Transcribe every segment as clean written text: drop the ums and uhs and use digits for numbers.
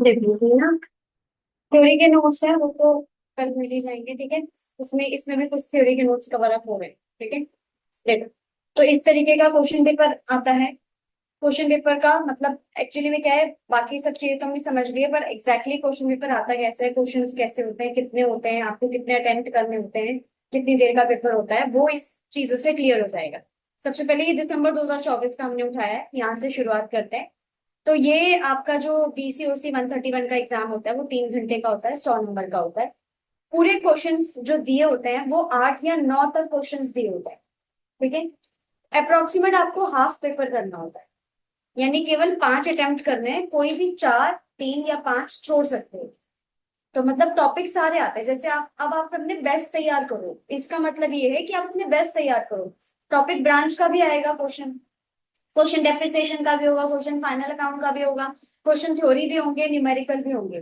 देखिए ना, थ्योरी के नोट्स है वो तो कल मिल ही जाएंगे, ठीक है। उसमें इसमें भी कुछ थ्योरी के नोट्स कवर अप हो रहे हैं, ठीक है। देखो, तो इस तरीके का क्वेश्चन पेपर आता है। क्वेश्चन पेपर का मतलब एक्चुअली में क्या है, बाकी सब चीजें तो हमने समझ ली है, पर एग्जैक्टली क्वेश्चन पेपर आता कैसे है, क्वेश्चंस कैसे होते हैं, कितने होते हैं, आपको कितने अटेम्प्ट करने होते हैं, कितनी देर का पेपर होता है, वो इस चीजों से क्लियर हो जाएगा। सबसे पहले ये दिसंबर 2024 का हमने उठाया है, यहाँ से शुरुआत करते हैं। तो ये आपका जो BCOC 131 का एग्जाम होता है वो 3 घंटे का होता है, 100 नंबर का होता है। पूरे क्वेश्चंस जो दिए होते हैं वो 8 या 9 तक क्वेश्चंस दिए होते हैं, ठीक है। अप्रोक्सीमेट आपको हाफ पेपर करना होता है, यानी केवल 5 अटेम्प्ट करने हैं, कोई भी 4, 3 या 5 छोड़ सकते हो। तो मतलब टॉपिक सारे आते हैं, जैसे आप अब आप अपने बेस्ट तैयार करो, इसका मतलब ये है कि आप अपने बेस्ट तैयार करो। टॉपिक ब्रांच का भी आएगा क्वेश्चन, क्वेश्चन डेप्रिसिएशन का भी होगा, क्वेश्चन फाइनल अकाउंट का भी होगा, क्वेश्चन थ्योरी भी होंगे, न्यूमेरिकल भी होंगे।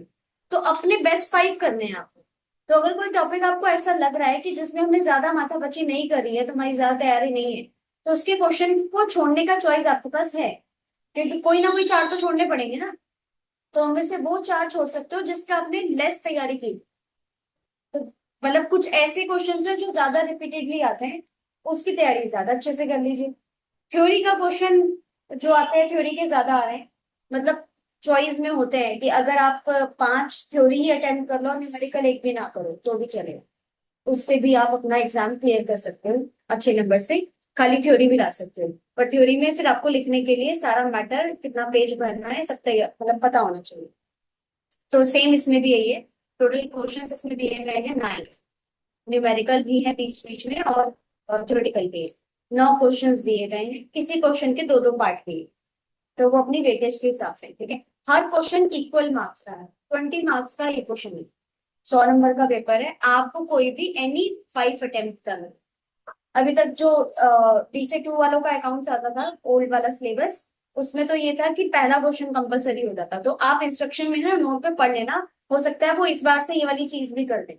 तो अपने बेस्ट 5 करने हैं आपको। तो अगर कोई टॉपिक आपको ऐसा लग रहा है कि जिसमें हमने ज्यादा माथापच्ची नहीं करी है, तुम्हारी ज्यादा तैयारी नहीं है, तो उसके क्वेश्चन को छोड़ने का चॉइस आपके पास है, क्योंकि कोई ना कोई 4 तो छोड़ने पड़ेंगे ना। तो उनमें से वो 4 छोड़ सकते हो जिसका आपने लेस तैयारी की। तो मतलब कुछ ऐसे क्वेश्चंस है जो ज्यादा रिपीटेडली आते हैं, उसकी तैयारी ज्यादा अच्छे से कर लीजिए। थ्योरी का क्वेश्चन जो आते हैं, थ्योरी के ज्यादा आ रहे हैं, मतलब चॉइस में होते हैं कि अगर आप 5 थ्योरी ही अटेम्प्ट कर लो और न्यूमेरिकल एक भी ना करो तो भी चलेगा। उससे भी आप अपना एग्जाम क्लियर कर सकते हो अच्छे नंबर से, खाली थ्योरी भी ला सकते हो। पर थ्योरी में फिर आपको लिखने के लिए सारा मैटर, कितना पेज भरना है, सब तैयार मतलब पता होना चाहिए। तो सेम इसमें भी यही है। टोटल क्वेश्चन इसमें दिए गए हैं 9, न्यूमेरिकल भी है बीच बीच में और थ्योरेटिकल भी है। 9 क्वेश्चंस दिए गए हैं, किसी क्वेश्चन के दो दो पार्ट दिए, तो वो अपनी वेटेज के हिसाब से, ठीक है। हर क्वेश्चन इक्वल मार्क्स का है, 20 मार्क्स का ये क्वेश्चन है। 100 नंबर का पेपर है, आपको कोई भी एनी 5 अटेम्प्ट करना है। अभी तक जो BC2 वालों का अकाउंट्स आता था, ओल्ड वाला सिलेबस, उसमें तो ये था कि पहला क्वेश्चन कंपलसरी होता था। तो आप इंस्ट्रक्शन में ना नोट पे पढ़ लेना, हो सकता है वो इस बार से ये वाली चीज भी कर दे।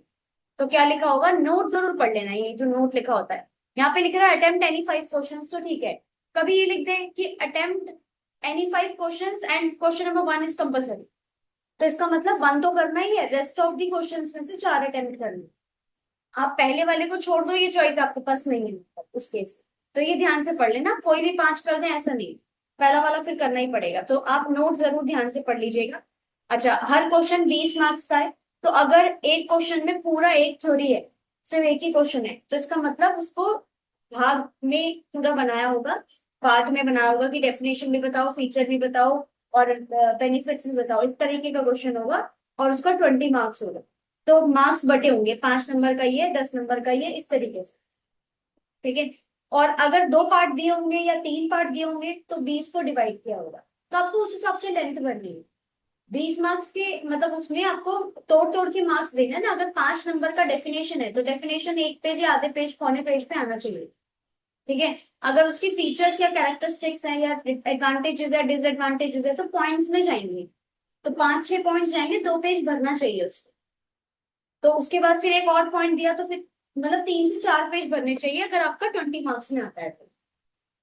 तो क्या लिखा होगा, नोट जरूर पढ़ लेना, ये जो नोट लिखा होता है। यहाँ पे लिख रहा है अटेम्प्ट एनी 5 क्वेश्चन, तो ठीक है। कभी ये लिख दें कि attempt any 5 question and question number 1 is compulsory, तो इसका मतलब 1 तो करना ही है, रेस्ट ऑफ दी क्वेश्चन में से 4 अटेम्प्ट करने। आप पहले वाले को छोड़ दो, ये चॉइस आपके पास नहीं है उस केस में। तो ये ध्यान से पढ़ लेना, कोई भी 5 कर दें ऐसा नहीं, पहला वाला फिर करना ही पड़ेगा। तो आप नोट जरूर ध्यान से पढ़ लीजिएगा। अच्छा, हर क्वेश्चन 20 मार्क्स का है। तो अगर एक क्वेश्चन में पूरा एक थ्योरी है, सिर्फ एक ही क्वेश्चन है, तो इसका मतलब उसको भाग में पूरा बनाया होगा, पार्ट में बनाया होगा कि डेफिनेशन भी बताओ, फीचर भी बताओ, और बेनिफिट्स भी बताओ, इस तरीके का क्वेश्चन होगा। और उसका 20 मार्क्स होगा। तो मार्क्स बटे होंगे, 5 नंबर का ये, 10 नंबर का ये, इस तरीके से, ठीक है। और अगर 2 पार्ट दिए होंगे या 3 पार्ट दिए होंगे तो 20 को डिवाइड किया होगा। तो आपको उस हिसाब से लेंथ भरनी है। 20 मार्क्स के मतलब उसमें आपको तोड़ तोड़ के मार्क्स देना है ना। अगर 5 नंबर का डेफिनेशन है तो डेफिनेशन एक पेज या आधे पेज, पौने पेज पे आना चाहिए, ठीक है। अगर उसकी फीचर्स या कैरेक्टरिस्टिक्स है या एडवांटेजेस या डिसएडवांटेजेस है तो पॉइंट्स में जाएंगे। तो 5-6 पॉइंट्स जाएंगे, 2 पेज भरना चाहिए उसको। तो उसके बाद फिर एक और पॉइंट दिया तो फिर मतलब 3 से 4 पेज भरने चाहिए, अगर आपका 20 मार्क्स में आता है तो।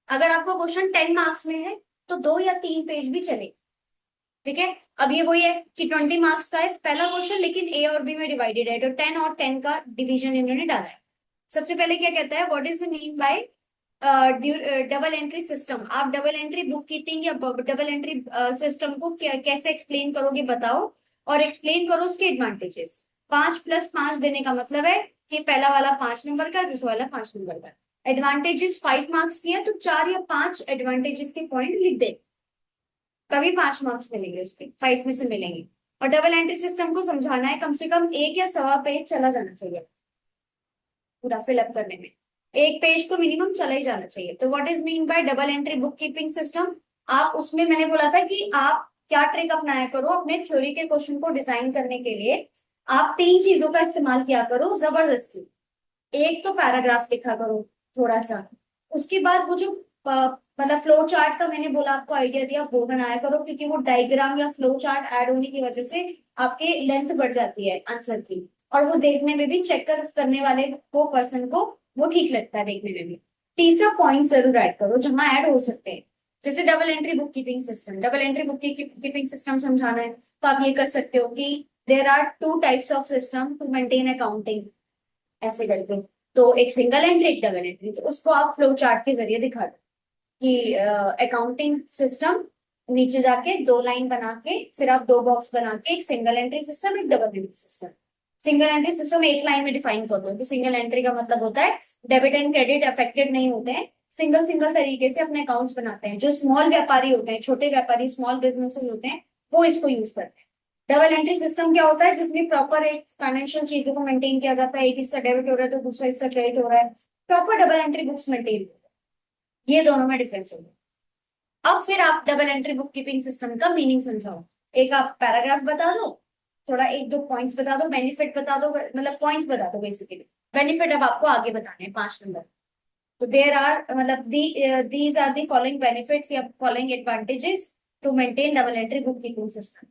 अगर आपका क्वेश्चन 10 मार्क्स में है तो 2 या 3 पेज भी चले, ठीक है। अब ये वही है कि 20 मार्क्स का है पहला क्वेश्चन, लेकिन ए और बी में डिवाइडेड है, तो 10 और 10 का डिवीजन इन्होंने डाला है। सबसे पहले क्या कहता है, what is the mean by double entry system. आप डबल एंट्री बुक कीपिंग या डबल एंट्री सिस्टम को कैसे एक्सप्लेन करोगे बताओ, और एक्सप्लेन करो उसके एडवांटेजेस। 5+5 देने का मतलब है कि पहला वाला 5 नंबर का, दूसरा वाला 5 नंबर का। एडवांटेजेस 5 मार्क्स की है तो 4 या 5 एडवांटेजेस के पॉइंट लिख दे, तभी 5 मार्क्स मिलेंगे, उसके 5 में से मिलेंगे। और डबल एंट्री सिस्टम को समझाना है, कम से कम 1 या 1.25 पेज चला जाना चाहिए पूरा फिलअप करने में। एक पेज तो मिनिमम चला ही जाना चाहिए। तो what is mean by double entry book keeping system. आप उसमें मैंने बोला था कि आप क्या ट्रिक अपनाया करो अपने थ्योरी के क्वेश्चन को डिजाइन करने के लिए। आप 3 चीजों का इस्तेमाल किया करो जबरदस्ती। एक तो पैराग्राफ लिखा करो थोड़ा सा, उसके बाद वो जो मतलब फ्लो चार्ट का मैंने बोला आपको आइडिया दिया, वो बनाया करो, क्योंकि वो डायग्राम या फ्लो चार्ट ऐड होने की वजह से आपके लेंथ बढ़ जाती है आंसर की। और वो देखने में भी, चेक करने वाले को, पर्सन को, वो ठीक लगता है देखने में भी। तीसरा पॉइंट जरूर ऐड करो जहां ऐड हो सकते हैं। जैसे double entry book keeping system, double entry book keeping system समझाना है तो आप ये कर सकते हो कि there are two types of system to maintain accounting, ऐसे करके। तो एक सिंगल एंट्री, एक डबल एंट्री, तो उसको आप फ्लो चार्ट के जरिए दिखा दो कि अकाउंटिंग सिस्टम, नीचे जाके दो लाइन बना के फिर आप दो बॉक्स बना के एक सिंगल एंट्री सिस्टम, एक double entry system. Single entry system एक लाइन में डिफाइन कर दो कि सिंगल एंट्री का मतलब होता है डेबिट एंड क्रेडिट अफेक्टेड नहीं होते हैं, सिंगल सिंगल तरीके से अपने अकाउंट्स बनाते हैं। जो स्मॉल व्यापारी होते हैं, छोटे व्यापारी, स्मॉल बिजनेसेस होते हैं, वो इसको यूज करते हैं। डबल एंट्री सिस्टम क्या होता है, जिसमें प्रॉपर एक फाइनेंशियल चीजों को मेंटेन किया जाता है, एक हिस्सा डेबिट हो रहा है तो दूसरा हिस्सा क्रेडिट हो रहा है, proper double entry books maintain. ये दोनों में डिफरेंस होगा। अब फिर आप double entry book keeping system का मीनिंग समझाओ। एक आप पैराग्राफ बता दो, थोड़ा एक दो पॉइंट्स बता दो, बेनिफिट बता दो, मतलब पॉइंट्स बता दो बेसिकली। बेनिफिट अब आपको आगे बताने हैं 5 नंबर। तो देर आर मतलब these are the following benefits या following advantages to maintain double entry book keeping system.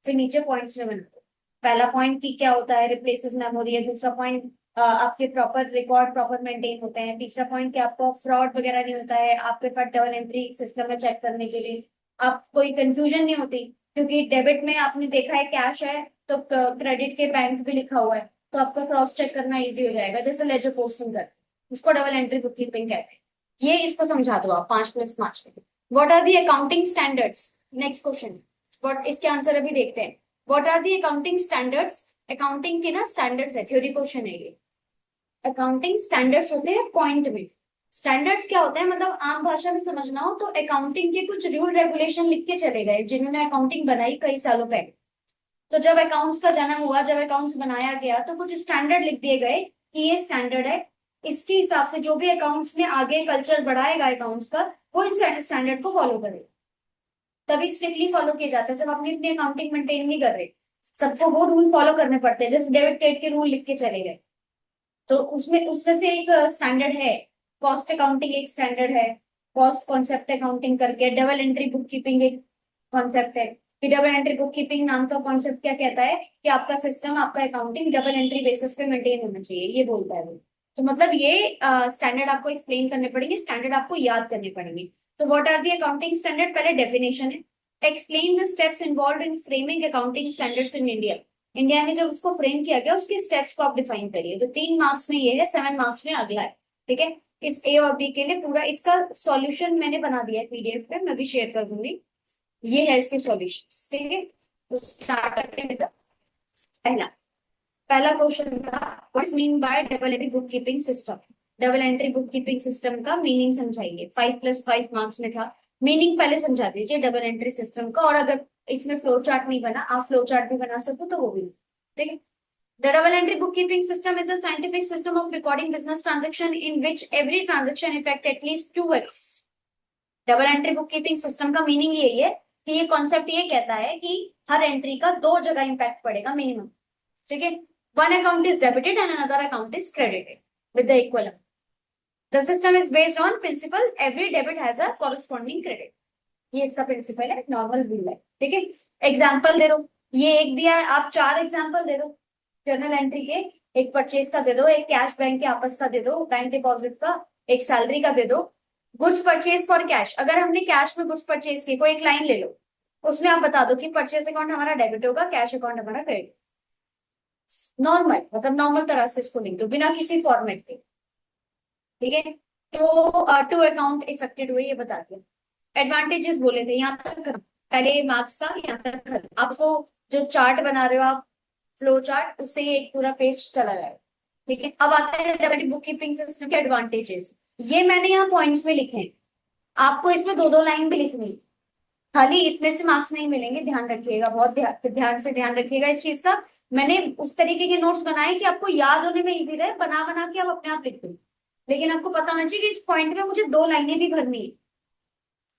फिर नीचे पॉइंट्स में बना दो। पहला पॉइंट की क्या होता है, रिप्लेसेस मेमोरी है। दूसरा पॉइंट आपके प्रॉपर रिकॉर्ड प्रॉपर मेंटेन होते हैं। तीसरा पॉइंट कि आपको फ्रॉड वगैरह नहीं होता है, आपके पास डबल एंट्री सिस्टम है चेक करने के लिए, आप कोई कंफ्यूजन नहीं होती। क्योंकि डेबिट में आपने देखा है कैश है तो क्रेडिट के बैंक भी लिखा हुआ है, तो आपका क्रॉस चेक करना इजी हो जाएगा, जैसे लेजर पोस्टिंग कर, उसको डबल एंट्री बुक कीपिंग कहते हैं। ये इसको समझा दो आप 5+5 में। What are the accounting standards, next question. What, इसके आंसर अभी देखते हैं। What are the accounting standards, accounting के ना स्टैंडर्ड्स है, थ्योरी क्वेश्चन है ये। अकाउंटिंग स्टैंडर्ड्स होते हैं पॉइंट में। स्टैंडर्ड्स क्या होता है, मतलब आम भाषा में समझना हो तो अकाउंटिंग के कुछ रूल रेगुलेशन लिख के चले गए जिन्होंने अकाउंटिंग बनाई कई सालों पहले। तो जब अकाउंट्स का जन्म हुआ, जब अकाउंट्स बनाया गया, तो कुछ स्टैंडर्ड लिख दिए गए कि ये स्टैंडर्ड है, इसके हिसाब से जो भी अकाउंट्स में आगे कल्चर बढ़ाएगा अकाउंट्स का, वो इन स्टैंडर्ड को फॉलो करे। तभी स्ट्रिक्टली फॉलो किए जाते हैं। सब अपनी अपनी अकाउंटिंग मेंटेन नहीं कर रहे, सबको वो रूल फॉलो करने पड़ते हैं। जैसे डेबिट क्रेडिट के रूल लिख के चले गए, तो उसमें उसमें से एक स्टैंडर्ड है। कॉस्ट अकाउंटिंग एक स्टैंडर्ड है, कॉस्ट कॉन्सेप्ट अकाउंटिंग करके। डबल एंट्री बुक कीपिंग एक कॉन्सेप्ट है कि डबल एंट्री बुक कीपिंग नाम का कॉन्सेप्ट क्या कहता है कि आपका सिस्टम, आपका अकाउंटिंग डबल एंट्री बेसिस पे मेंटेन होना चाहिए, ये बोलता है वो। तो मतलब ये स्टैंडर्ड आपको एक्सप्लेन करने पड़ेंगे, स्टैंडर्ड आपको याद करने पड़ेंगे। तो what are the accounting standard, पहले डेफिनेशन है। Explain the steps involve in framing accounting standards in India. India में जब उसको फ्रेम किया गया, उसके स्टेप्स को आप डिफाइन करिए। तो 3 मार्क्स में ये है, 7 मार्क्स में अगला है। ठीक है, इस ए और बी के लिए पूरा इसका सॉल्यूशन मैंने बना दिया है पीडीएफ पे, मैं भी शेयर कर दूंगी। ये है इसके सॉल्यूशन। ठीक है, तो स्टार्ट करते हैं। पहला पहला क्वेश्चन था, what is mean by double entry book keeping system. Double entry book keeping system का मीनिंग समझाइए। 5+5 मार्क्स में था, मीनिंग पहले समझा दीजिए डबल एंट्री सिस्टम का। और अगर इसमें फ्लो चार्ट नहीं बना, आप फ्लो चार्ट भी बना सको तो वो भी। ठीक है। The double entry bookkeeping system is a scientific system of recording business transaction in which every transaction affect at least two accounts. Double entry book keeping system का मीनिंग यही है कि ये कॉन्सेप्ट ये कहता है कि हर एंट्री का दो जगह इंपैक्ट पड़ेगा मिनिमम। ठीक है, one account is debited and another account is credited with the equal. The system is based on principle every debit has a corresponding credit. ये इसका प्रिंसिपल है, नॉर्मल रूल है। ठीक है, एग्जाम्पल दे दो। ये एक दिया है, आप 4 एग्जाम्पल दे दो जर्नल एंट्री के। एक परचेज का दे दो, एक कैश बैंक के आपस का दे दो, बैंक डिपॉजिट का, एक सैलरी का दे दो। गुड्स परचेज फॉर कैश, अगर हमने कैश में गुड्स परचेज की, कोई एक लाइन ले लो, उसमें आप बता दो कि परचेज अकाउंट हमारा डेबिट होगा, कैश अकाउंट हमारा क्रेडिट। नॉर्मल, मतलब नॉर्मल तरह से इसको लिख दो बिना किसी फॉर्मेट के। ठीक है, तो टू अकाउंट इफेक्टेड हुए ये बता दिया। एडवांटेजेस बोले थे, यहाँ तक कर, पहले मार्क्स का यहाँ तक कर। आपको जो चार्ट बना रहे हो आप, फ्लो चार्ट, उससे ये एक पूरा पेज चला जाएगा। ठीक है, अब आता है डेबिट बुक कीपिंग सिस्टम के एडवांटेजेस। ये मैंने यहाँ पॉइंट्स में लिखे हैं, आपको इसमें दो दो लाइन भी लिखनी है। खाली इतने से मार्क्स नहीं मिलेंगे, ध्यान रखिएगा, बहुत ध्यान से ध्यान रखिएगा इस चीज का। मैंने उस तरीके के नोट्स बनाए कि आपको याद होने में इजी रहे, बना बना के आप अपने आप लिख दो। लेकिन आपको पता होना चाहिए कि इस पॉइंट में मुझे 2 लाइनें भी भरनी है,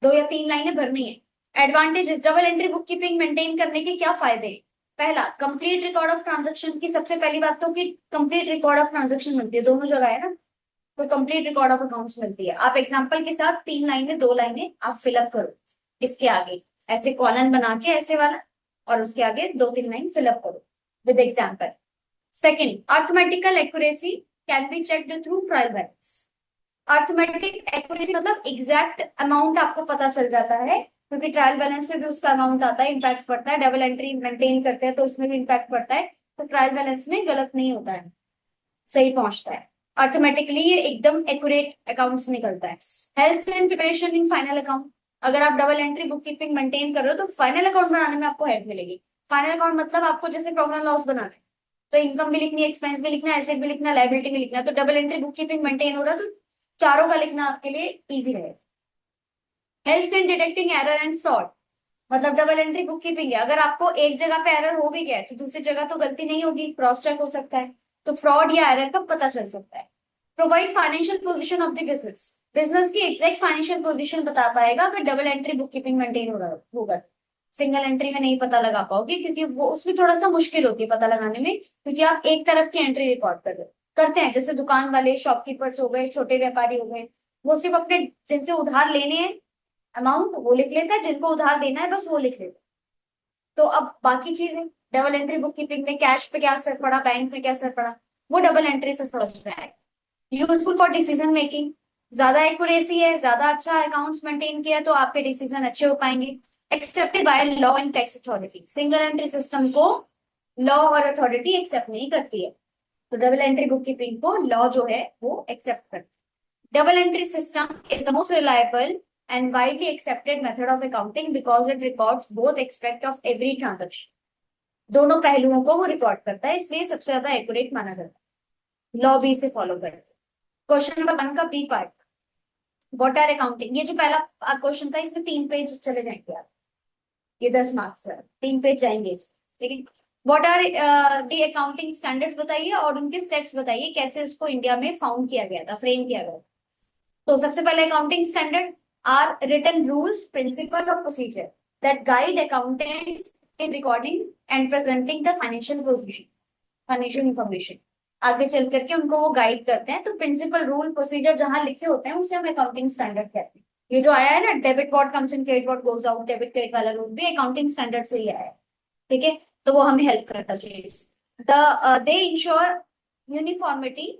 2 या 3 लाइनें भरनी है। Advantages, double entry book keeping maintain करने के क्या फायदे हैं। पहला, कंप्लीट रिकॉर्ड ऑफ ट्रांजेक्शन की सबसे पहली बात तो कि कंप्लीट रिकॉर्ड ऑफ ट्रांजेक्शन मिलती है, दोनों जगह है ना, तो कंप्लीट रिकॉर्ड ऑफ अकाउंट्स मिलती है। आप एग्जांपल के साथ 3 लाइनें 2 लाइनें आप फिलअप करो, इसके आगे ऐसे कॉलन बना के ऐसे वाला, और उसके आगे 2-3 लाइन फिलअप करो with example. Second, arithmetical accuracy can be checked through trial balance. Arithmetic accuracy मतलब एग्जैक्ट अमाउंट आपको पता चल जाता है, क्योंकि ट्रायल बैलेंस में भी उसका अमाउंट आता है, इम्पैक्ट पड़ता है। डबल एंट्री मेंटेन करते हैं तो उसमें भी इम्पैक्ट पड़ता है। तो ट्रायल बैलेंस में गलत नहीं होता है, सही पहुंचता है। अर्थमेटिकली ये एकदम एक्यूरेट अकाउंट्स निकलता है। Health and preparation in final account, अगर आप double entry book keeping maintain कर रहे हो तो फाइनल अकाउंट बनाने में आपको हेल्प मिलेगी। फाइनल अकाउंट मतलब आपको जैसे प्रॉफिट एंड लॉस बनाना है, तो इनकम भी लिखनी है, एक्सपेंस भी लिखना है, एसेट भी लिखना है, लायबिलिटी भी लिखना है। तो double entry book keeping maintain हो रहा है तो चारों का लिखना आपके लिए इजी रहेगा। Help in detecting error and fraud, मतलब डबल एंट्री बुक कीपिंग है, अगर आपको एक जगह पे एरर हो भी गया है तो दूसरी जगह तो गलती नहीं होगी, क्रॉस चेक हो सकता है, तो फ्रॉड या एरर का पता चल सकता है। Provide financial position of the business, business की एग्जैक्ट फाइनेंशियल पोजीशन बता पाएगा अगर double entry book keeping maintain हो रहा होगा। सिंगल एंट्री में नहीं पता लगा पाओगे, क्योंकि वो उसमें थोड़ा सा मुश्किल होती है पता लगाने में, क्योंकि आप एक तरफ की एंट्री रिकॉर्ड कर रहे हो। करते हैं जैसे दुकान वाले, शॉपकीपर्स हो गए, छोटे व्यापारी हो गए, वो सिर्फ अपने जिनसे उधार लेने हैं अमाउंट वो लिख लेता है, जिनको उधार देना है बस वो लिख लेता है। तो अब बाकी चीजें डबल एंट्री बुक कीपिंग में कैश पे क्या असर पड़ा, बैंक में क्या असर पड़ा, वो डबल एंट्री से समझ में आएगा। यूजफुल फॉर डिसीजन मेकिंग, ज्यादा एक्यूरेसी है, ज्यादा अच्छा अकाउंट्स मेंटेन किया तो आपके डिसीजन अच्छे हो पाएंगे। Accepted by law and tax authority, single entry system को लॉ और अथॉरिटी एक्सेप्ट नहीं करती है, तो डबल एंट्री बुक कीपिंग को लॉ जो है वो एक्सेप्ट करती है। Double entry system is the most reliable and widely accepted method of accounting because it records both aspect of every transaction, दोनों पहलुओं को वो रिकॉर्ड करता है, इसलिए सबसे ज्यादा एक्यूरेट माना जाता है। लॉ भी इसे फॉलो करता है। क्वेश्चन नंबर 1 का B part, what are accounting, ये जो पहला क्वेश्चन था इसमें 3 पेज चले जाएंगे आप, ये 10 मार्क्स है, 3 पेज जाएंगे इसमें। लेकिन what are the accounting standards बताइए और उनके स्टेप्स बताइए कैसे इसको इंडिया में फाउंड किया गया था, फ्रेम किया गया था। तो सबसे पहले accounting standard are written rules principle और procedure that guide accountants in recording and presenting the financial position, financial information. आगे चल करके उनको वो गाइड करते हैं, तो प्रिंसिपल रूल प्रोसीजर जहां लिखे होते हैं उसे हम अकाउंटिंग स्टैंडर्ड कहते हैं। ये जो आया है ना, debit what comes in credit what goes out, debit credit वाला रूल भी अकाउंटिंग स्टैंडर्ड से ही आया है। ठीक है, तो वो हमें हेल्प करता चाहिए। The they ensure uniformity,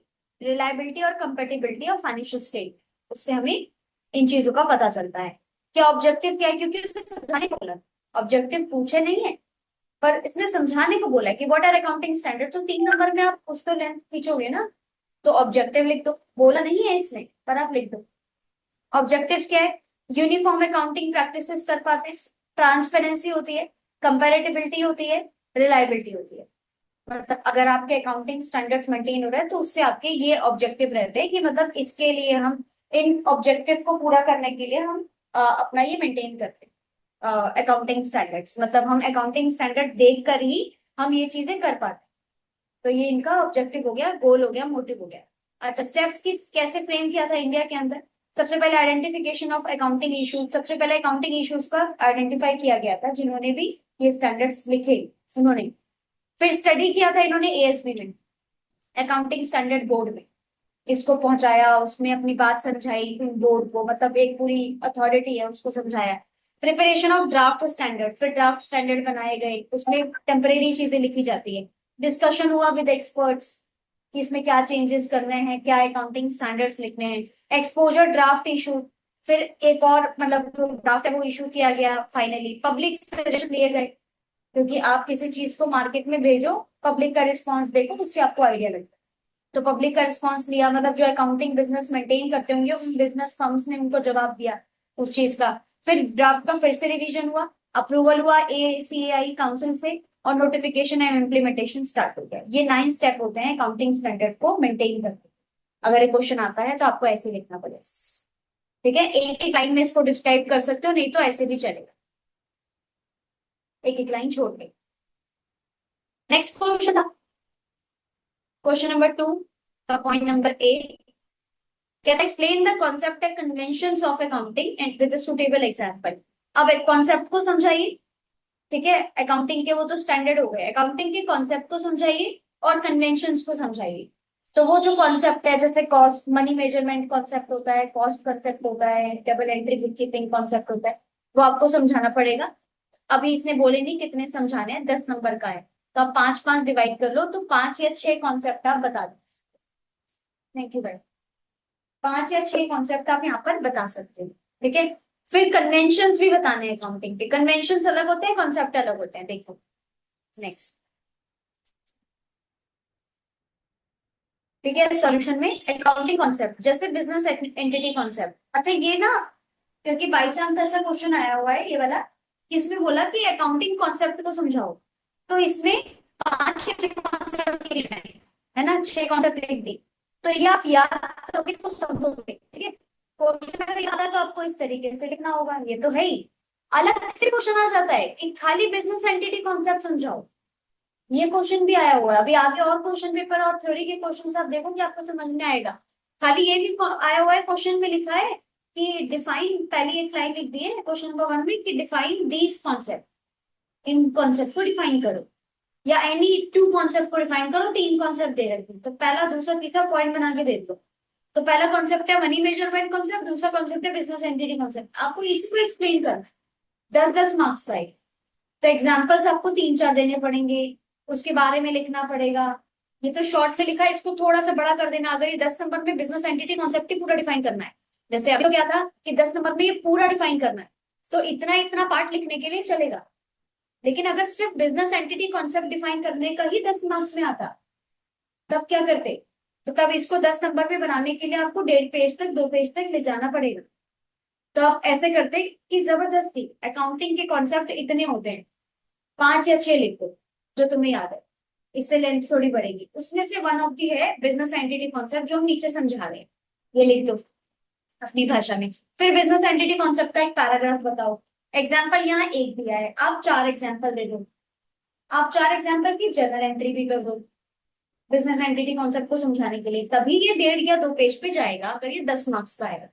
reliability और कंपेटिबिलिटी ऑफ फाइनेंशियल स्टेट, उससे हमें इन चीजों का पता चलता है। क्या ऑब्जेक्टिव क्या है, क्योंकि उसने समझाने को बोला, ऑब्जेक्टिव पूछे नहीं है पर इसने समझाने को बोला है कि व्हाट आर अकाउंटिंग स्टैंडर्ड, तो 3 नंबर में आप कुछ तो लेंथ खींचोगे ना, तो ऑब्जेक्टिव लिख दो, बोला नहीं है इसने पर आप लिख दो। ऑब्जेक्टिव क्या है, यूनिफॉर्म अकाउंटिंग प्रैक्टिसेस कर पाते हैं, ट्रांसपेरेंसी होती है, कंपेरेटिबिलिटी होती है, रिलायबिलिटी होती है। मतलब अगर आपके अकाउंटिंग स्टैंडर्ड्स मेंटेन हो रहे हैं तो उससे आपके ये ऑब्जेक्टिव रहते हैं कि मतलब इसके लिए हम इन ऑब्जेक्टिव को पूरा करने के लिए हम अपना ये मेंटेन करते हैं अकाउंटिंग स्टैंडर्ड्स, मतलब हम अकाउंटिंग स्टैंडर्ड देख कर ही हम ये चीजें कर पाते हैं। तो ये इनका ऑब्जेक्टिव हो गया, गोल हो गया, मोटिव हो गया। अच्छा, स्टेप्स की कैसे फ्रेम किया था इंडिया के अंदर, सबसे पहले आइडेंटिफिकेशन ऑफ अकाउंटिंग इश्यूज, सबसे पहले अकाउंटिंग इश्यूज का आइडेंटिफाई किया गया था जिन्होंने भी ये स्टैंडर्ड्स लिखे उन्होंने। फिर स्टडी किया था इन्होंने एएसबी में, अकाउंटिंग स्टैंडर्ड बोर्ड में, इसको पहुंचाया, उसमें अपनी बात समझाई उन बोर्ड को, मतलब एक पूरी अथॉरिटी है उसको समझाया। प्रिपरेशन ऑफ ड्राफ्ट स्टैंडर्ड, फिर ड्राफ्ट स्टैंडर्ड बनाए गए, उसमें टेम्परेरी चीजें लिखी जाती है। डिस्कशन हुआ विद एक्सपर्ट्स कि इसमें क्या चेंजेस करने हैं, क्या अकाउंटिंग स्टैंडर्ड्स लिखने हैं। एक्सपोजर ड्राफ्ट इशू, फिर एक और मतलब जो ड्राफ्ट है वो इशू किया गया फाइनली। पब्लिक सजेशन लिए गए, क्योंकि आप किसी चीज को मार्केट में भेजो, पब्लिक का रिस्पॉन्स देखो, उससे आपको आइडिया लगता है। तो पब्लिक का रिस्पॉन्स लिया, मतलब जो अकाउंटिंग बिजनेस मेंटेन करते होंगे उन बिजनेस फर्म्स ने उनको जवाब दिया उस चीज का। फिर ड्राफ्ट का फिर से रिवीजन हुआ, अप्रूवल हुआ एसीआई काउंसिल से, और नोटिफिकेशन एंड इम्प्लीमेंटेशन स्टार्ट हो गया। ये 9 स्टेप होते हैं अकाउंटिंग स्टैंडर्ड को मेंटेन करते। अगर ये क्वेश्चन आता है तो आपको ऐसे लिखना पड़ेगा। ठीक है, एक एक लाइन में इसको डिस्क्राइब कर सकते हो, नहीं तो ऐसे भी चलेगा, एक एक लाइन छोड़ के। नेक्स्ट क्वेश्चन था क्वेश्चन नंबर 2 का पॉइंट नंबर ए, कहता है explain the concept and conventions of accounting and with suitable example. अब एक कॉन्सेप्ट को समझाइए, ठीक है, अकाउंटिंग के वो तो स्टैंडर्ड हो गए, अकाउंटिंग के कॉन्सेप्ट को समझाइए और कन्वेंशंस को समझाइए। तो वो जो कॉन्सेप्ट है, जैसे कॉस्ट मनी मेजरमेंट कॉन्सेप्ट होता है, कॉस्ट कॉन्सेप्ट होता है, double entry book keeping concept होता है, वो आपको समझाना पड़ेगा। अभी इसने बोले नहीं कितने समझाने हैं, 10 नंबर का है, तो आप 5-5 डिवाइड कर लो, तो 5 या 6 कॉन्सेप्ट आप बता दो। थैंक यू भाई। 5 या 6 कॉन्सेप्ट आप यहाँ पर बता सकते हो, ठीक है। फिर कन्वेंशंस भी बताने हैं अकाउंटिंग के। कन्वेंशंस अलग होते हैं, कॉन्सेप्ट अलग होते हैं। देखो नेक्स्ट, ठीक है। सॉल्यूशन में अकाउंटिंग कॉन्सेप्ट जैसे बिजनेस एंटिटी कॉन्सेप्ट। अच्छा ये ना, क्योंकि बाई चांस ऐसा क्वेश्चन आया हुआ है ये वाला, कि इसमें बोला कि अकाउंटिंग कॉन्सेप्ट को समझाओ, तो इसमें 5 या 6 कॉन्सेप्ट लिखे हैं, है ना, 6 कॉन्सेप्ट लिख दी। तो ये आप याद करोगे, इसको समझोगे, ठीक है। क्वेश्चन अगर याद है तो आपको इस तरीके से लिखना होगा, ये तो है ही। अलग से क्वेश्चन आ जाता है कि खाली बिजनेस एंटिटी कॉन्सेप्ट समझाओ, ये क्वेश्चन भी आया हुआ है। अभी आगे और क्वेश्चन पेपर और थ्योरी के क्वेश्चन आप देखोगे, आपको समझ में आएगा। खाली ये भी आया हुआ है, क्वेश्चन में लिखा है कि डिफाइन, पहली एक लाइन लिख दी है क्वेश्चन नंबर 1 में कि define these concept, in concept को डिफाइन करो, या एनी 2 कॉन्सेप्ट को डिफाइन करो। 3 कॉन्सेप्ट दे रखे हैं, तो पहला दूसरा तीसरा पॉइंट बना के दे दो। तो पहला कॉन्सेप्ट है मनी मेजरमेंट कॉन्सेप्ट, दूसरा कॉन्सेप्ट है बिजनेस एंटिटी कॉन्सेप्ट। आपको इसी को एक्सप्लेन करना है, 10-10 मार्क्स का है। तो एग्जाम्पल्स आपको 3-4 देने पड़ेंगे, उसके बारे में लिखना पड़ेगा। ये तो शॉर्ट में लिखा है, इसको थोड़ा सा बड़ा कर देना। अगर ये 10 नंबर में बिजनेस एंटिटी कॉन्सेप्ट ही पूरा डिफाइन करना है, जैसे अभी तो क्या था कि 10 नंबर में ये पूरा डिफाइन करना है, तो इतना इतना पार्ट लिखने के लिए चलेगा। लेकिन अगर सिर्फ बिजनेस एंटिटी कॉन्सेप्ट डिफाइन करने का ही 10 मार्क्स में आता, तब क्या करते? तो तब इसको 10 नंबर में बनाने के लिए आपको 1.5 पेज तक, 2 पेज तक ले जाना पड़ेगा। तो आप ऐसे करते कि जबरदस्ती अकाउंटिंग के कॉन्सेप्ट इतने होते हैं, 5 या 6 लिख दो जो तुम्हें याद है, इससे लेंथ थोड़ी बढ़ेगी। उसमें से वन ऑफ दी है बिजनेस एंटिटी कॉन्सेप्ट, जो हम नीचे समझा रहे हैं, ये लिख दो अपनी भाषा में। फिर बिजनेस एंटिटी कॉन्सेप्ट का एक पैराग्राफ बताओ। एग्जाम्पल यहाँ एक दिया है, आप 4 एग्जाम्पल दे दो। आप 4 एग्जाम्पल की जर्नल एंट्री भी कर दो बिजनेस एंटिटी कॉन्सेप्ट को समझाने के लिए, तभी ये 1.5 या 2 पेज पे जाएगा। अगर ये 10 मार्क्स का आएगा,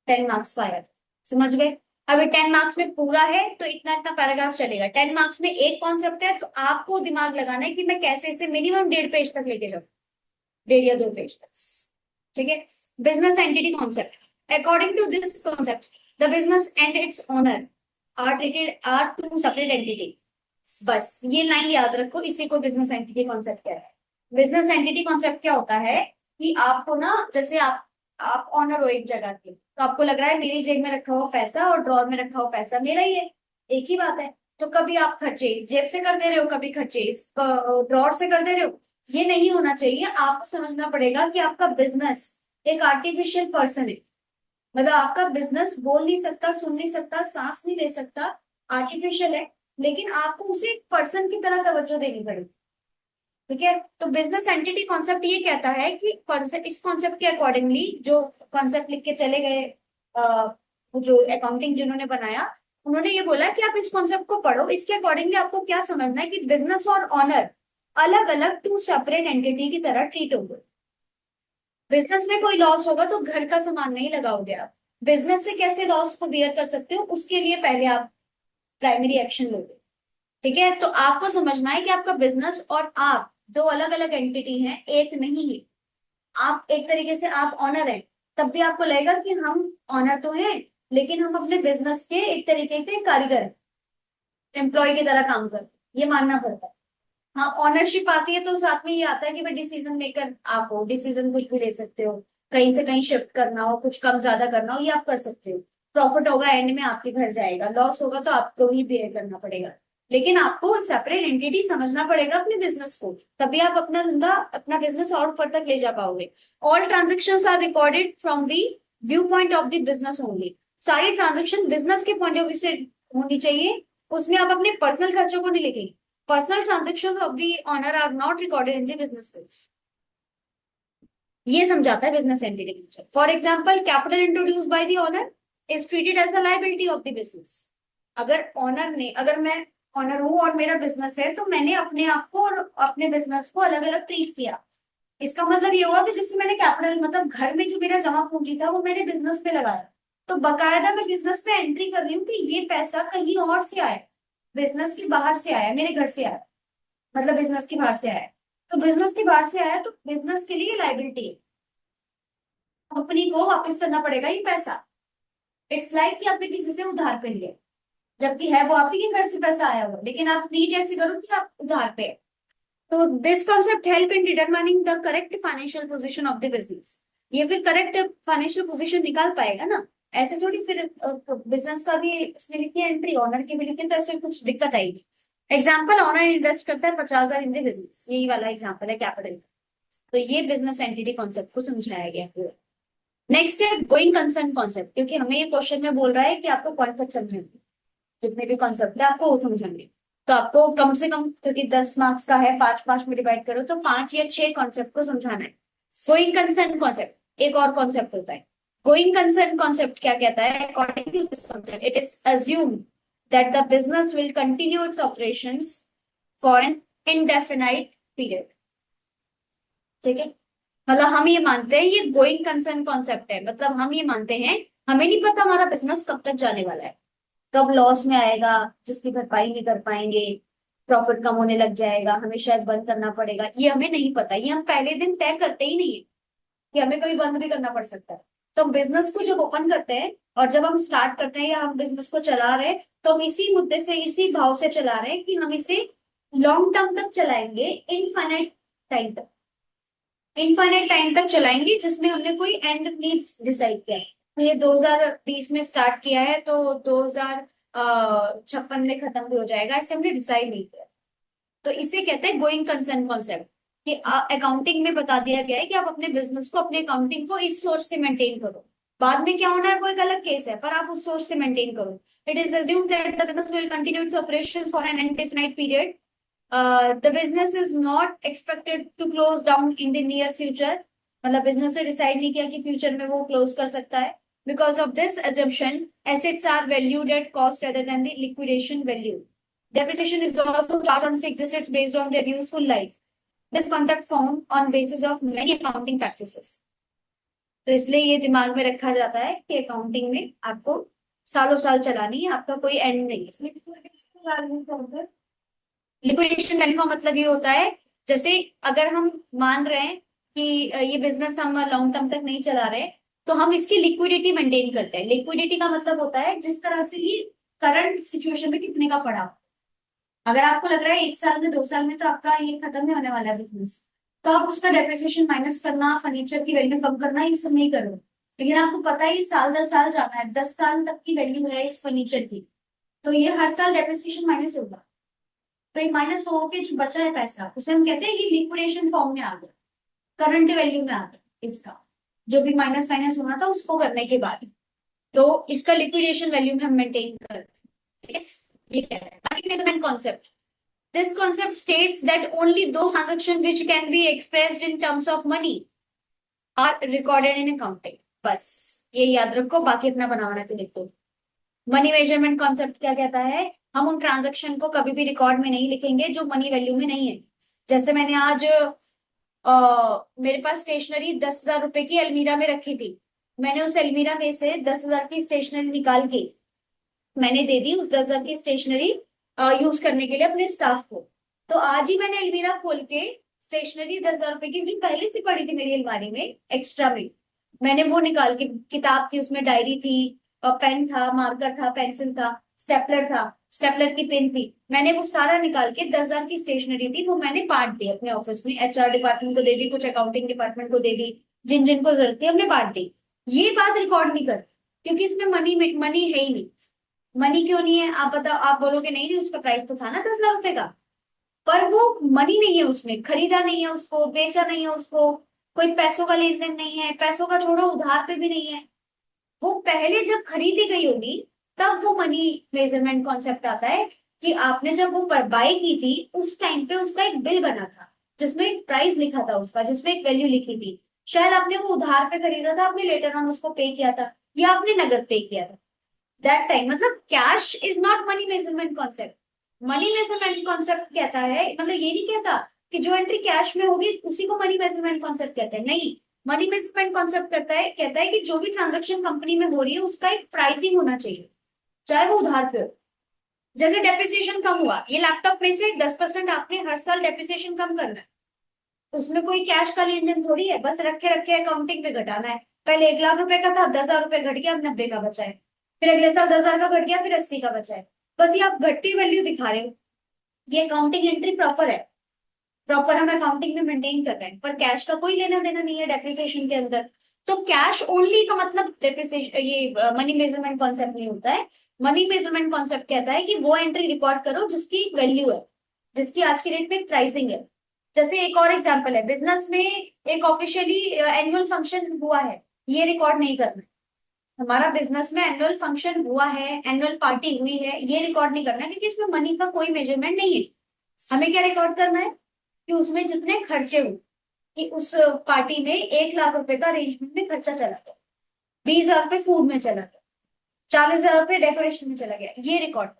10 मार्क्स का आएगा, समझ गए। अभी 10 मार्क्स में पूरा है तो इतना इतना पैराग्राफ चलेगा। 10 मार्क्स में एक कॉन्सेप्ट है, तो आपको दिमाग लगाना है कि मैं कैसे इसे मिनिमम 1.5 पेज तक लेके जाऊँ, 1.5 या 2 पेज तक, ठीक है। Business entity concept, according to this concept the business and its owner are treated are two separate entity. बस ये लाइन याद रखो, इसी को बिजनेस एंटिटी कॉन्सेप्ट कहते हैं। बिजनेस एंटिटी कॉन्सेप्ट क्या होता है कि आपको ना, जैसे आप ऑनर हो एक जगह के, तो आपको लग रहा है मेरी जेब में रखा हुआ पैसा और ड्रॉर में रखा हुआ पैसा मेरा ही है, एक ही बात है। तो कभी आप खर्चे इस जेब से कर दे रहे हो, कभी खर्चे इस ड्रॉर से कर दे रहे हो। ये नहीं होना चाहिए। आपको समझना पड़ेगा कि आपका बिजनेस एक आर्टिफिशियल पर्सन है। मतलब आपका बिजनेस बोल नहीं सकता, सुन नहीं सकता, सांस नहीं ले सकता, आर्टिफिशियल है। लेकिन आपको उसे एक पर्सन की तरह तवज्जो देनी पड़ेगी, ठीक है। तो बिजनेस एंटिटी कॉन्सेप्ट ये कहता है कि कॉन्सेप्ट, इस कॉन्सेप्ट के अकॉर्डिंगली जो कॉन्सेप्ट लिख के चले गए, जो अकाउंटिंग जिन्होंने बनाया, उन्होंने ये बोला कि आप इस कॉन्सेप्ट को पढ़ो, इसके अकॉर्डिंगली आपको क्या समझना है कि बिजनेस और ऑनर अलग अलग 2 सेपरेट एंटिटी की तरह ट्रीट होंगे। बिजनेस में कोई लॉस होगा तो घर का सामान नहीं लगाओगे आप। बिजनेस से कैसे लॉस को बियर कर सकते हो, उसके लिए पहले आप प्राइमरी एक्शन लोगे, ठीक है। तो आपको समझना है कि आपका बिजनेस और आप दो अलग अलग एंटिटी हैं, एक नहीं है। आप एक तरीके से आप ऑनर हैं, तब भी आपको लगेगा कि हम ऑनर तो हैं, लेकिन हम अपने बिजनेस के एक तरीके के कारीगर हैं, एम्प्लॉय की तरह काम कर, ये मानना पड़ता है। हाँ, ऑनरशिप आती है तो साथ में ये आता है कि भाई डिसीजन मेकर आप हो, डिसीजन कुछ भी ले सकते हो, कहीं से कहीं शिफ्ट करना हो, कुछ कम ज्यादा करना हो, ये आप कर सकते हो। प्रॉफिट होगा एंड में आपके घर जाएगा, लॉस होगा तो आपको ही बेयर करना पड़ेगा। लेकिन आपको सेपरेट एंटिटी समझना पड़ेगा अपने बिजनेस को, तभी आप अपना धंधा, अपना बिजनेस और ऊपर तक ले जा पाओगे। All transaction are recorded from the view point of the business only. सारी ट्रांजेक्शन बिजनेस के पॉइंट ऑफ व्यू से होनी चाहिए, उसमें आप अपने पर्सनल खर्चों को नहीं लिखेंगे। Personal transactions of the owner are not recorded in the business books. ये समझाता है business entity concept. For example, capital introduce by the owner is treated as a liability of the business. अगर owner ने, अगर मैं owner हूं और मेरा बिजनेस है, तो मैंने अपने आप को और अपने बिजनेस को अलग अलग ट्रीट किया। इसका मतलब ये हुआ कि जैसे मैंने कैपिटल, मतलब घर में जो मेरा जमा पूंजी था वो मैंने बिजनेस पे लगाया, तो बकायदा मैं बिजनेस पे एंट्री कर रही हूँ कि ये पैसा कहीं और से आया, बिजनेस के बाहर से आया, मेरे घर से आया, मतलब बिजनेस के बाहर से आया है। तो बिजनेस के बाहर से आया तो बिजनेस के लिए लाइबिलिटी है, कंपनी को वापस करना पड़ेगा ये पैसा। इट्स लाइक कि आपने किसी से उधार पे लिया, जबकि है वो आप ही के घर से पैसा आया हुआ, लेकिन आप ट्रीट ऐसे करो कि आप उधार पे। तो this concept help in determining the correct financial position of the business. ये फिर करेक्ट फाइनेंशियल पोजीशन निकाल पाएगा ना। ऐसे थोड़ी फिर बिजनेस का भी उसमें लिखी है एंट्री, ऑनर की भी लिखी है, तो ऐसे कुछ दिक्कत आएगी। एग्जाम्पल, ऑनर इन्वेस्ट करता है 50,000 इन द बिजनेस, यही वाला एग्जाम्पल है कैपिटल का। तो ये बिजनेस एंटिटी कॉन्सेप्ट को समझाया गया पूरा। नेक्स्ट है गोइंग कंसर्न कॉन्सेप्ट, क्योंकि हमें ये क्वेश्चन में बोल रहा है कि आपको कॉन्सेप्ट समझने, जितने भी कॉन्सेप्ट है आपको वो समझाने। तो आपको कम से कम, क्योंकि 10 मार्क्स का है, 5-5 में डिवाइड करो तो 5 या 6 कॉन्सेप्ट को समझाना है। गोइंग कंसर्न कॉन्सेप्ट एक और कॉन्सेप्ट होता है। गोइंग कंसर्न कॉन्सेप्ट क्या कहता है? According to this concept, it is assume that the business will continue its operations for an indefinite period. ठीक है, मतलब हम ये मानते हैं, ये गोइंग कंसर्न कॉन्सेप्ट है, मतलब हम ये मानते हैं हमें नहीं पता हमारा बिजनेस कब तक जाने वाला है, कब लॉस में आएगा, जिसकी भरपाई नहीं कर पाएंगे, प्रॉफिट कम होने लग जाएगा, हमें शायद बंद करना पड़ेगा, ये हमें नहीं पता। ये हम पहले दिन तय करते ही नहीं है कि हमें कभी बंद भी करना पड़ सकता है। तो हम बिजनेस को जब ओपन करते हैं और जब हम स्टार्ट करते हैं या हम बिजनेस को चला रहे हैं, तो हम इसी मुद्दे से, इसी भाव से चला रहे हैं कि हम इसे लॉन्ग टर्म तक चलाएंगे, इनफाइनाइट टाइम तक। इनफाइनाइट टाइम तक चलाएंगे जिसमें हमने कोई एंड नहीं डिसाइड किया है। तो ये 2020 में स्टार्ट किया है तो 2056 में खत्म भी हो जाएगा, ऐसे हमने डिसाइड नहीं किया। तो इसे कहते हैं गोइंग कंसर्न कॉन्सेप्ट, कि अकाउंटिंग में बता दिया गया है कि आप अपने बिजनेस को, अपने अकाउंटिंग को इस सोच से मेंटेन करो। बाद में क्या होना है वो एक अलग केस है, पर आप उस सोच से मेंटेन करो। It is assume that the business will continue its operations for an indefinite period. The business is not expected to close down in the near future, मतलब बिजनेस ने डिसाइड नहीं किया कि फ्यूचर में वो क्लोज कर सकता है। Because of this assumption, assets are valued at cost rather than the liquidation value. Depreciation is also charged on fixed assets based on their useful life. This concept formed on basis of many accounting practices. तो इसलिए ये दिमाग में रखा जाता है कि accounting में आपको सालों साल चलानी है, आपका कोई एंड नहीं है। लिक्विडेशन वैल्यू का मतलब ये होता है, जैसे अगर हम मान रहे हैं कि ये बिजनेस हम लॉन्ग टर्म तक नहीं चला रहे, तो हम इसकी लिक्विडिटी मेंटेन करते हैं। लिक्विडिटी का मतलब होता है जिस तरह से ये करंट सिचुएशन में कितने का पड़ा। अगर आपको लग रहा है 1 साल में, 2 साल में तो आपका ये खत्म नहीं होने वाला है बिजनेस, तो आप उसका डेप्रिसिएशन माइनस करना, फर्नीचर की वैल्यू कम करना, ये सब नहीं करो। लेकिन आपको पता है ये साल दर साल जाना है, 10 साल तक की वैल्यू है इस फर्नीचर की, तो ये हर साल डेप्रिसिएशन माइनस होगा। तो ये माइनस होके जो बचा है पैसा, उसे हम कहते हैं कि लिक्विडेशन फॉर्म में आ गया, करंट वैल्यू में आ गया इसका, जो भी माइनस माइनस होना था उसको करने के बाद। तो इसका लिक्विडेशन वैल्यू में हम मेंटेन करते हैं। ठीक है, ये क्या है measurement concept? This concept states that only those transaction which can be expressed in terms of money are recorded in accounting. बस ये याद रखो, बाकी अपना बनाना के लिख दो। मनी मेजरमेंट कॉन्सेप्ट क्या कहता है? हम उन ट्रांजेक्शन को कभी भी रिकॉर्ड में नहीं लिखेंगे जो मनी वैल्यू में नहीं है। जैसे मैंने आज मेरे पास स्टेशनरी 10,000 रुपए की अलमीरा में रखी थी, मैंने उस अलमीरा में से 10,000 की स्टेशनरी निकाल के मैंने दे दी उस 10,000 की स्टेशनरी यूज करने के लिए अपने स्टाफ को। तो आज ही मैंने अलमीरा खोल के स्टेशनरी 10,000 रुपए की जो पहले से पड़ी थी मेरी अलमारी में एक्स्ट्रा में, मैंने वो निकाल के, किताब थी उसमें, डायरी थी, पेन था, मार्कर था, पेंसिल था, स्टेपलर था, स्टेपलर की पेन थी, मैंने वो सारा निकाल के 10,000 की स्टेशनरी थी वो मैंने बांट दी अपने ऑफिस में, एचआर डिपार्टमेंट को दे दी, कुछ अकाउंटिंग डिपार्टमेंट को दे दी, जिन जिन को जरूरत थी हमने बांट दी। ये बात रिकॉर्ड नहीं कर, क्योंकि इसमें मनी है ही नहीं। मनी क्यों नहीं है आप बताओ? आप बोलोगे नहीं नहीं उसका प्राइस तो था ना 10,000 रुपए का, पर वो मनी नहीं है, उसमें खरीदा नहीं है, उसको बेचा नहीं है, उसको कोई पैसों का लेन देन नहीं है, पैसों का छोड़ो उधार पे भी नहीं है। वो पहले जब खरीदी गई होगी तब वो मनी मेजरमेंट कॉन्सेप्ट आता है, कि आपने जब वो बाय की थी उस टाइम पे उसका एक बिल बना था जिसमें एक प्राइस लिखा था उसका, जिसमें एक वैल्यू लिखी थी। शायद आपने वो उधार पे खरीदा था, आपने लेटर ऑन उसको पे किया था, या आपने नगद पे किया था दैट टाइम। मतलब cash is not money measurement concept. Money measurement concept कहता है, मतलब ये नहीं कहता कि जो एंट्री कैश में होगी उसी को मनी मेजरमेंट कॉन्सेप्ट कहते हैं, नहीं। मनी मेजरमेंट कॉन्सेप्ट कहता है कि जो भी ट्रांजेक्शन कंपनी में हो रही है उसका एक प्राइसिंग होना चाहिए, चाहे वो उधार पे हो। जैसे डेप्रिसिएशन कम हुआ, ये लैपटॉप में से 10% आपने हर साल डेप्रिसिएशन कम करना है, उसमें कोई कैश का लेन देन थोड़ी है, बस रखे रखे अकाउंटिंग पे घटाना है। पहले 1 लाख रुपए का था, 10,000 रुपए घट गया, अब 90 का बचा है, फिर अगले साल 10,000 का घट गया, फिर 80 का बचा है। बस ये आप घटती वैल्यू दिखा रहे हो, ये अकाउंटिंग एंट्री प्रॉपर है, प्रॉपर हम अकाउंटिंग में मेंटेन कर रहे हैं, पर कैश का कोई लेना देना नहीं है डेप्रिसिएशन के अंदर। तो कैश ओनली का मतलब डेप्रिसिएशन, ये मनी मेजरमेंट कॉन्सेप्ट नहीं होता है। मनी मेजरमेंट कॉन्सेप्ट कहता है कि वो एंट्री रिकॉर्ड करो जिसकी वैल्यू है, जिसकी आज की डेट में प्राइसिंग है। जैसे एक और एग्जांपल है, बिजनेस में एक ऑफिशियली एनुअल फंक्शन हुआ है, ये रिकॉर्ड नहीं करना है। हमारा बिजनेस में एनुअल फंक्शन हुआ है, एनुअल पार्टी हुई है, ये रिकॉर्ड नहीं करना है, क्योंकि इसमें मनी का कोई मेजरमेंट नहीं है। हमें क्या रिकॉर्ड करना है कि उसमें जितने खर्चे हुए, कि उस पार्टी में 1 लाख रुपए का अरेंजमेंट में खर्चा चला गया, 20 हजार रुपये फूड में चला गया, 40 हजार रुपये डेकोरेशन में चला गया, ये record.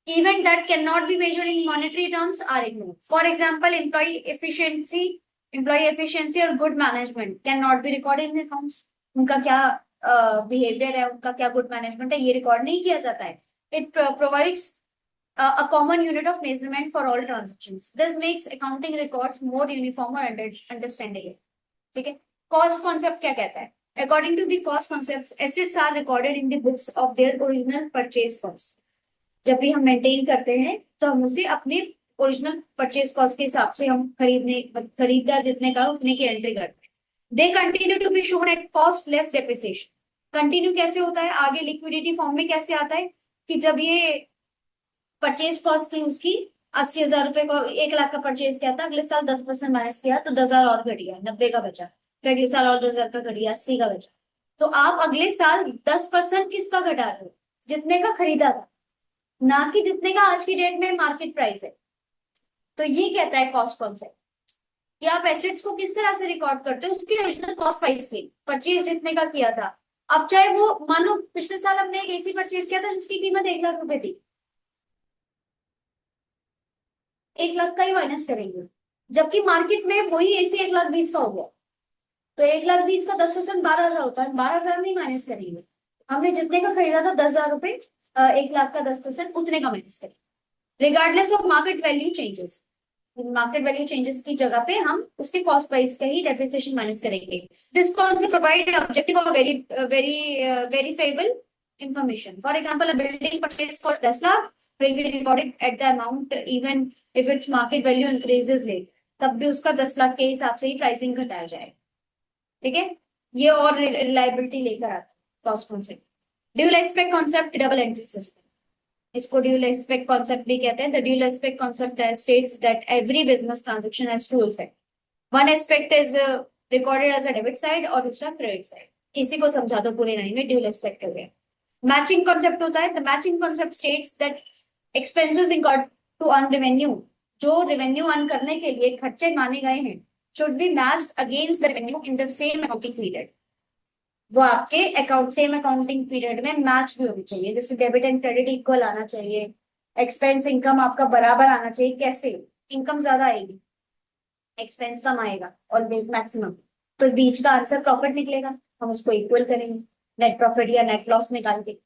Event that can not be measured in monetary terms are ignored. For example employ efficiency और good management can not be recorded in accounts. उनका क्या बिहेवियर है, उनका क्या गुड मैनेजमेंट है, ये रिकॉर्ड नहीं किया जाता है। It provides a common unit of measurement for all transactions. This makes accounting records more uniform or understandable. ठीक है। कॉस्ट कॉन्सेप्ट क्या कहता है? According to the cost concept, assets are recorded in the books of their original purchase cost. जब भी हम maintain करते हैं तो हम उसे अपने ओरिजिनल परचेज कॉस्ट के हिसाब से हम खरीदा जितने का उतने की एंट्री करते हैं। They continue to be shown at cost less depreciation. Continue कैसे होता है, आगे लिक्विडिटी फॉर्म में कैसे आता है कि जब ये परचेज कॉस्ट थी उसकी 80 हजार रुपए का, 1 लाख का परचेज किया था, अगले साल 10% माइनस किया तो 10 हजार और घट गया, 90 का बचा। फिर अगले साल और 10 हजार का घट गया, 80 का बचा। तो आप अगले साल 10% किसका घटा रहे हो? जितने का खरीदा था, ना कि जितने का आज की डेट में मार्केट प्राइस है। तो ये कहता है कॉस्ट कॉन्सेप्ट कि आप एसेट्स को किस तरह से रिकॉर्ड करते हो, उसकी ओरिजिनल कॉस्ट प्राइस पे, परचेज जितने का किया था। अब चाहे वो मान लो पिछले साल हमने एक एसी परचेज किया था जिसकी कीमत 1 लाख रुपए थी, 1 लाख का ही माइनस करेंगे, जबकि मार्केट में वही एसी 1,20,000 का हो गया। तो 1,20,000 का 10% 12,000 होता है, 12,000 नहीं माइनस करेंगे। हमने जितने का खरीदा था 10 हजार रुपए, 1 लाख का 10% उतने का माइनस करेंगे, regardless of market value changes. Market value changes की जगह पे हम उसके कॉस्ट प्राइस का ही डेप्रिसिएशन माइनस करेंगे। This concept provide objective of very very verifiable information. For example, a building purchased for 10 lakh will be recorded at the amount even if its market value increases late. तब भी उसका 10 लाख के हिसाब से ही pricing घटाया जाएगा। ठीक है, ये और रिलायबिलिटी लेकर आता है cost concept. Dual aspect concept, double entry system, इसको ड्यूल एस्पेक्ट कॉन्सेप्ट भी कहते हैं। The dual aspect concept states that every business transaction has two effect. One aspect is recorded as a debit side और दूसरा credit side. इसी को समझा दो पूरे लाइन में, ड्यूल एस्पेक्ट हो गया। मैचिंग कॉन्सेप्ट होता है, the matching concept states that expenses incurred to earn revenue, जो रेवेन्यू अर्न करने के लिए खर्चे माने गए हैं, should be matched against the revenue in the same accounting period. वो आपके अकाउंट सेम अकाउंटिंग पीरियड में मैच भी होनी चाहिए। जैसे डेबिट एंड क्रेडिट इक्वल आना चाहिए, एक्सपेंस इनकम आपका बराबर आना चाहिए। कैसे? इनकम ज्यादा आएगी, एक्सपेंस कम आएगा, ऑलवेज मैक्सिमम, तो बीच का आंसर प्रॉफिट निकलेगा, हम उसको इक्वल करेंगे नेट प्रॉफिट या नेट लॉस निकाल के।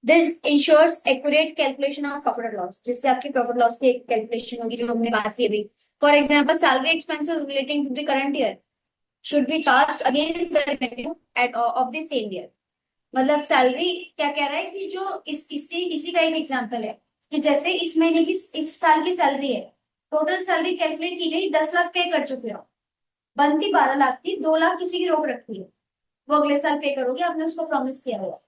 This ensures accurate calculation of profit और लॉस, जिससे आपकी प्रॉफिट लॉस की कैलकुलेशन होगी, जो हमने बात की अभी। For example, salary expenses relating to the current year should be charged against the revenue of the same year। मतलब सैलरी क्या कह रहा है कि जो इसी का एक एग्जांपल है कि जैसे इस महीने की, इस साल की सैलरी है, टोटल सैलरी कैलकुलेट की गई, 10 लाख पे कर चुके हो, बनती 12 लाख थी, 2 लाख किसी की रोक रखी है, वो अगले साल पे करोगे, आपने उसको प्रॉमिस किया हुआ।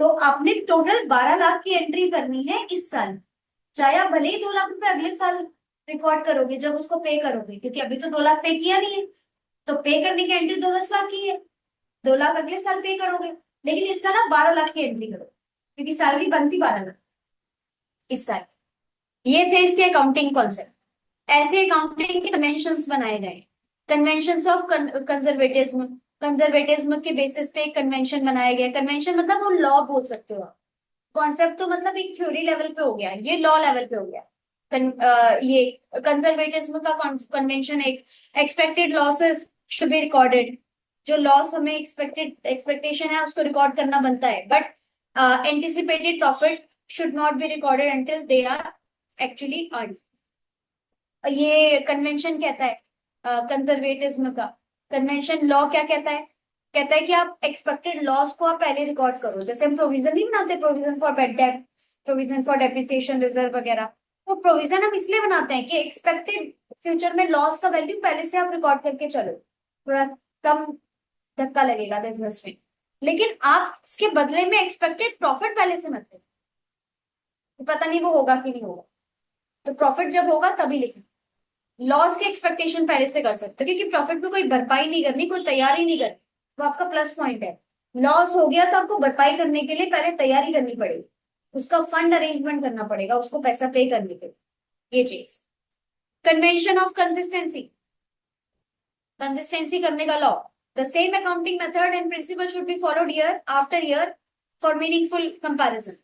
तो आपने टोटल 12 लाख की एंट्री करनी है इस साल, चाहे आप भले ही 2 लाख रुपए अगले साल रिकॉर्ड करोगे जब उसको पे करोगे, क्योंकि अभी तो 2 लाख पे किया नहीं है, तो पे करने की एंट्री तो 10 लाख की है, 2 लाख अगले साल पे करोगे। लेकिन इस साल आप 12 लाख की एंट्री करो, क्योंकि सैलरी बनती 12 लाख इस साल। ये थे इसके अकाउंटिंग कॉन्सेप्ट। ऐसे अकाउंटिंग के कन्वेंशंस बनाए गए, कन्वेंशंस ऑफ कंजर्वेटिज्म। कंजर्वेटिज्म के बेसिस पे एक कन्वेंशन बनाया गया। कन्वेंशन मतलब वो लॉ बोल सकते हो आप, कॉन्सेप्ट तो मतलब एक थ्योरी लेवल पे हो गया, ये लॉ लेवल पे हो गया। ये कंजर्वेटिज्म का कन्वेंशन एक, expected losses should be recorded, जो लॉस हमें एक्सपेक्टेशन है उसको रिकॉर्ड करना बनता है, but anticipated profit should not be recorded until they are actually earn. ये कन्वेंशन कहता है कंजर्वेटिज्म का। कन्वेंशन लॉ क्या कहता है कि आप एक्सपेक्टेड लॉस को आप पहले रिकॉर्ड करो। जैसे हम प्रोविजन नहीं बनाते, provision for bed date, provision for depreciation reserve वगैरह, वो प्रोविजन हम इसलिए बनाते हैं कि एक्सपेक्टेड फ्यूचर में लॉस का वैल्यू पहले से आप रिकॉर्ड करके चलो, थोड़ा कम धक्का लगेगा बिजनेस में, लेकिन आप इसके बदले में एक्सपेक्टेड प्रॉफिट पहले से मत लिखो, पता नहीं वो होगा कि नहीं होगा। तो प्रॉफिट जब होगा तभी लिखें। लॉस के एक्सपेक्टेशन पहले से कर सकते हो, क्योंकि प्रॉफिट में कोई भरपाई नहीं करनी, कोई तैयारी नहीं करनी, वो आपका प्लस पॉइंट है। लॉस हो गया तो आपको भरपाई करने के लिए पहले तैयारी करनी पड़ेगी, उसका फंड अरेंजमेंट करना पड़ेगा, उसको पैसा पे करने के लिए, ये चीज। कन्वेंशन ऑफ कंसिस्टेंसी, कंसिस्टेंसी करने का law. The same accounting method and principle should be followed year after year for meaningful comparison,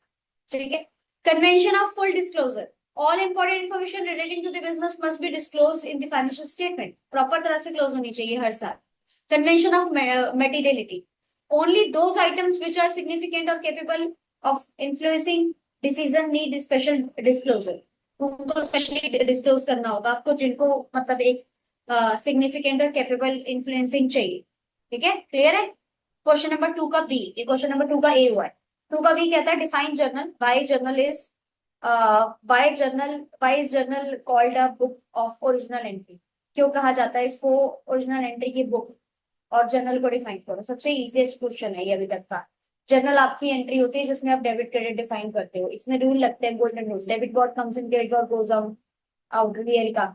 ठीक है। Convention of full disclosure, all important information relating to the business must be disclose in the financial statement, proper तरह से close होनी चाहिए हर साल। Convention of materiality, only those items which are significant और capable of influencing decision need special disclosure, उनको specially disclose करना होगा आपको, जिनको मतलब एक सिग्निफिकेंट और कैपेबल इन्फ्लुएंसिंग चाहिए, ठीक है, क्लियर है। क्वेश्चन नंबर 2 का बी, ये क्वेश्चन नंबर 2 का ए हुआ है। 2 का बी कहता है define journal, why journal is why is journal called a book of original entry, क्यों कहा जाता है इसको ओरिजिनल एंट्री की बुक, और जर्नल को डिफाइन करो। सबसे इजीएस्ट क्वेश्चन है ये अभी तक का। जर्नल आपकी एंट्री होती है जिसमें आप डेबिट क्रेडिट डिफाइन करते हो, इसमें रूल लगते हैं, golden rule, debit what comes in, credit what goes out out, real का।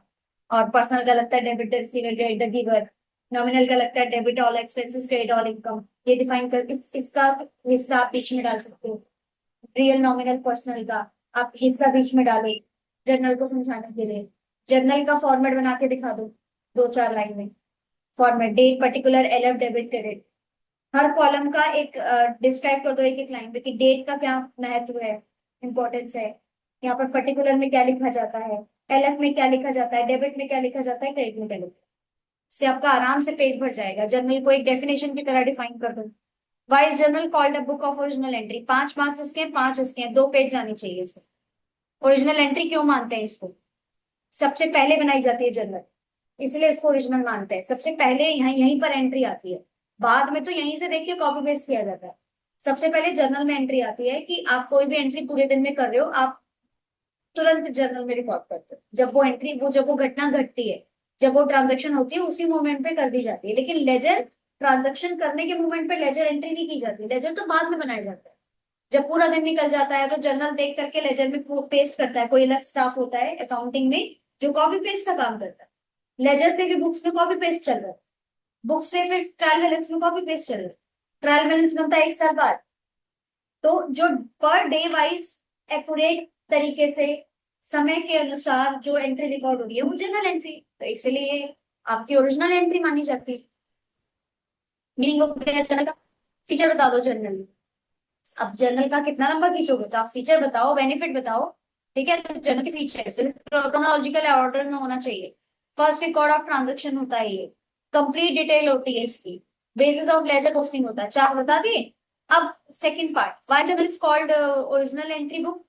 और पर्सनल का लगता है debit the receiver, credit the giver. Nominal का लगता है debit all expenses, credit all income. ये डिफाइन कर इसका हिस्सा आप बीच में डाल सकते हो। रियल, नॉमिनल, पर्सनल का आप हिस्सा बीच में डालो जर्नल को समझाने के लिए। जर्नल का फॉर्मेट बना के दिखा दो 2-4 लाइन में। Format, date, particular, LF, debit, credit, हर कॉलम का एक डिस्क्राइब कर दो एक एक लाइन में कि डेट का क्या महत्व है, इंपॉर्टेंस है, यहाँ पर पर्टिकुलर में क्या लिखा जाता है, एलएफ में क्या लिखा जाता है, डेबिट में क्या लिखा जाता है, क्रेडिट में क्या लिखा जाता है। इससे आपका आराम से पेज भर जाएगा। जर्नल को एक डेफिनेशन की तरह डिफाइन कर दो। Wise journal called a book of original entry, 5 marks इसके हैं, 5 इसके हैं, 2 पेज जानी चाहिए इसमें। ओरिजिनल एंट्री क्यों मानते हैं इसको, सबसे पहले बनाई जाती है जर्नल, इसलिए इसको ओरिजिनल मानते हैं। सबसे पहले यहीं यहीं पर एंट्री आती है, बाद में तो यहीं से देख के कॉपी पेस्ट किया जाता है। सबसे पहले जर्नल में एंट्री आती है कि आप कोई भी एंट्री पूरे दिन में कर रहे हो, आप तुरंत जर्नल में रिकॉर्ड करते हो। जब वो एंट्री, जब वो घटना घटती है, जब वो ट्रांजेक्शन होती है, उसी मोमेंट पे कर दी जाती है। लेकिन लेजर, ट्रांजेक्शन करने के मोमेंट पे लेजर एंट्री नहीं की जाती, लेजर तो बाद में बनाया जाता है। जब पूरा दिन निकल जाता है तो जर्नल देख करके लेजर में पेस्ट करता है, कोई अलग स्टाफ होता है अकाउंटिंग में जो कॉपी पेस्ट का काम करता है। लेजर से भी बुक्स में कॉपी पेस्ट चल रहा है, बुक्स में फिर ट्रायल बैलेंस में कॉपी पेस्ट चल रहा है। ट्रायल बैलेंस बनता है 1 साल बाद। तो जो पर डे वाइज एक्यूरेट तरीके से समय के अनुसार जो एंट्री रिकॉर्ड हो रही है वो जनरल एंट्री, तो इसलिए आपकी ओरिजिनल एंट्री मानी जाती है। मीनिंग ऑफ जर्नल का फीचर बता दो जनरल। अब जर्नल का कितना लंबा खींचोगे, तो आप फीचर बताओ, बेनिफिट बताओ, ठीक है। तो जर्नल के फीचर क्रोनोलॉजिकल ऑर्डर में होना चाहिए। फर्स्ट रिकॉर्ड ऑफ ट्रांजेक्शन होता है ये, कंप्लीट डिटेल होती है इसकी, बेसिस ऑफ लेजर पोस्टिंग होता है, 4 बता दिए। अब second part, why journal is called original entry book,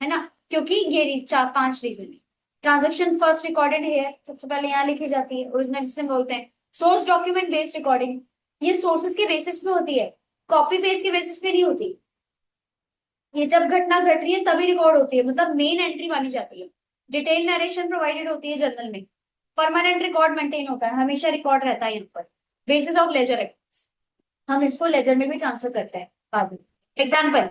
है ना, क्योंकि ये 4-5 रीजन है। ट्रांजेक्शन फर्स्ट रिकॉर्डेड है, सबसे पहले यहाँ लिखी जाती है, ओरिजिनल जिसे बोलते हैं। सोर्स डॉक्यूमेंट बेस्ड रिकॉर्डिंग, ये सोर्सेस के बेसिस पे होती है, कॉपी पेस्ट के बेसिस पे नहीं होती। ये जब घटना घट रही है तभी रिकॉर्ड होती है, मतलब मेन एंट्री मानी जाती है। डिटेल नरेशन प्रोवाइडेड होती है जर्नल में। परमानेंट रिकॉर्ड मेंटेन होता है, हमेशा रिकॉर्ड रहता है यहाँ पर, बेसिस ऑफ लेजर है। हम इसको लेजर में भी ट्रांसफर करते हैं बाद में। Example,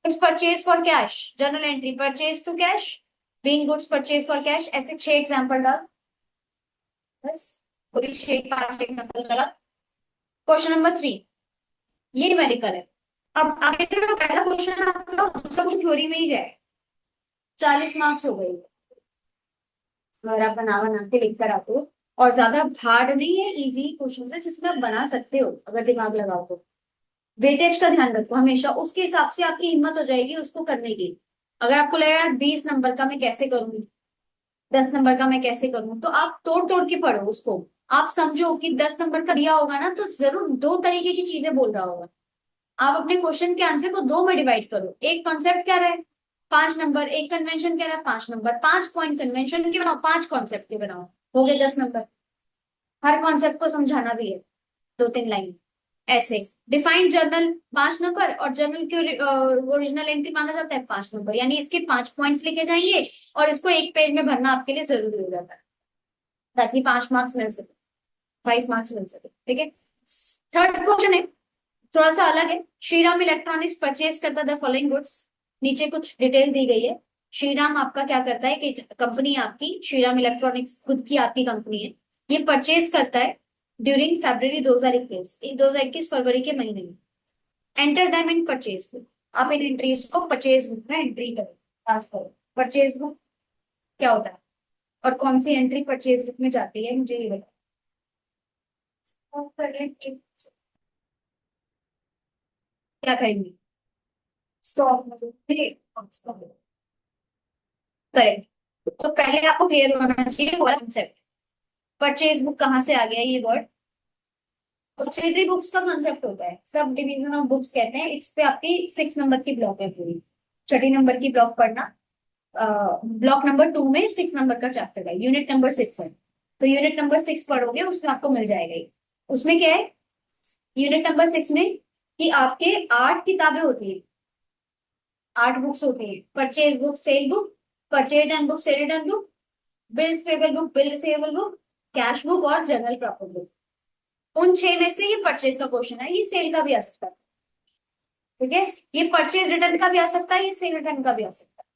goods purchase for cash, journal entry, purchase to cash, being goods purchase for cash, ऐसे 6 एग्जाम्पल डाल, बस पूरी 6-5 एग्जाम्पल डाला। क्वेश्चन नंबर 3, ये न्यूमेरिकल है। अब आगे जो पहला क्वेश्चन आपका दूसरा क्वेश्चन थ्योरी में ही गया है, 40 मार्क्स हो गए अगर आप बना बना के लिख कर आते हो। और ज्यादा हार्ड नहीं है, इजी क्वेश्चन है जिसमें आप बना सकते हो अगर दिमाग लगाओ तो। वेटेज का ध्यान रखो हमेशा, उसके हिसाब से आपकी हिम्मत हो जाएगी उसको करने की। अगर आपको लगेगा यार 20 नंबर का मैं कैसे करूंगी, 10 नंबर का मैं कैसे करूँ, तो आप तोड़ तोड़ के पढ़ो उसको। आप समझो कि 10 नंबर का दिया होगा ना, तो जरूर 2 तरीके की चीजें बोल रहा होगा। आप अपने क्वेश्चन के आंसर को 2 में डिवाइड करो, एक कॉन्सेप्ट कह रहा है 5 नंबर, एक कन्वेंशन कह रहा है 5 नंबर, 5 पॉइंट कन्वेंशन के बनाओ, 5 कॉन्सेप्ट के बनाओ, हो गए 10 नंबर। हर कॉन्सेप्ट को समझाना भी है 2-3 लाइन ऐसे। डिफाइंड जर्नल 5 नंबर, और जर्नल की ओरिजिनल एंट्री माना जाता है 5 नंबर, यानी इसके 5 पॉइंट्स लिखे जाएंगे और इसको एक पेज में भरना आपके लिए जरूरी हो जाता है, ताकि 5 मार्क्स मिल सके, 5 मार्क्स मिल सके, ठीक है। थर्ड क्वेश्चन है, थोड़ा सा अलग है। श्रीराम इलेक्ट्रॉनिक्स परचेज करता द फॉलोइंग गुड्स। नीचे कुछ डिटेल दी गई है। श्रीराम आपका क्या करता है कि कंपनी आपकी श्रीराम इलेक्ट्रॉनिक्स खुद की आपकी कंपनी है, ये परचेज करता है ड्यूरिंग फरवरी 2021, 2021 फरवरी के महीने में। Enter them in purchase book. आप इन एंट्रीज को परचेज बुक में एंट्री करो, पास करो। परचेज बुक क्या होता है और कौन सी एंट्री परचेज बुक में जाती है, मुझे ये बताओ। क्या करेंगे? स्टॉक मतलब स्टॉक। करेक्ट। तो पहले आपको क्लियर होना चाहिए वो कॉन्सेप्ट, परचेज बुक कहाँ से आ गया ये वर्ड। सब्सिडरी बुक्स का कॉन्सेप्ट होता है, सब डिवीजन ऑफ बुक्स कहते हैं। इस पे आपकी 6 नंबर की ब्लॉक है पूरी, छठी नंबर की ब्लॉक पढ़ना। ब्लॉक नंबर 2 में 6 नंबर का चैप्टर है, यूनिट नंबर 6 है। तो यूनिट नंबर 6 पढ़ोगे उसमें आपको मिल जाएगा ये। उसमें क्या है यूनिट नंबर 6 में, कि आपके 8 किताबें होती है, 8 बुक्स होती है। Purchase book, sale book, purchase and book, sale and book, bills payable book, bill receivable book, cash book और जनरल प्रॉफिट बुक। उन 6 में से ये परचेज का क्वेश्चन है, ये सेल का भी आ सकता है। ठीक है, ये परचेज रिटर्न का भी आ सकता है, ये सेल रिटर्न का भी आ सकता है।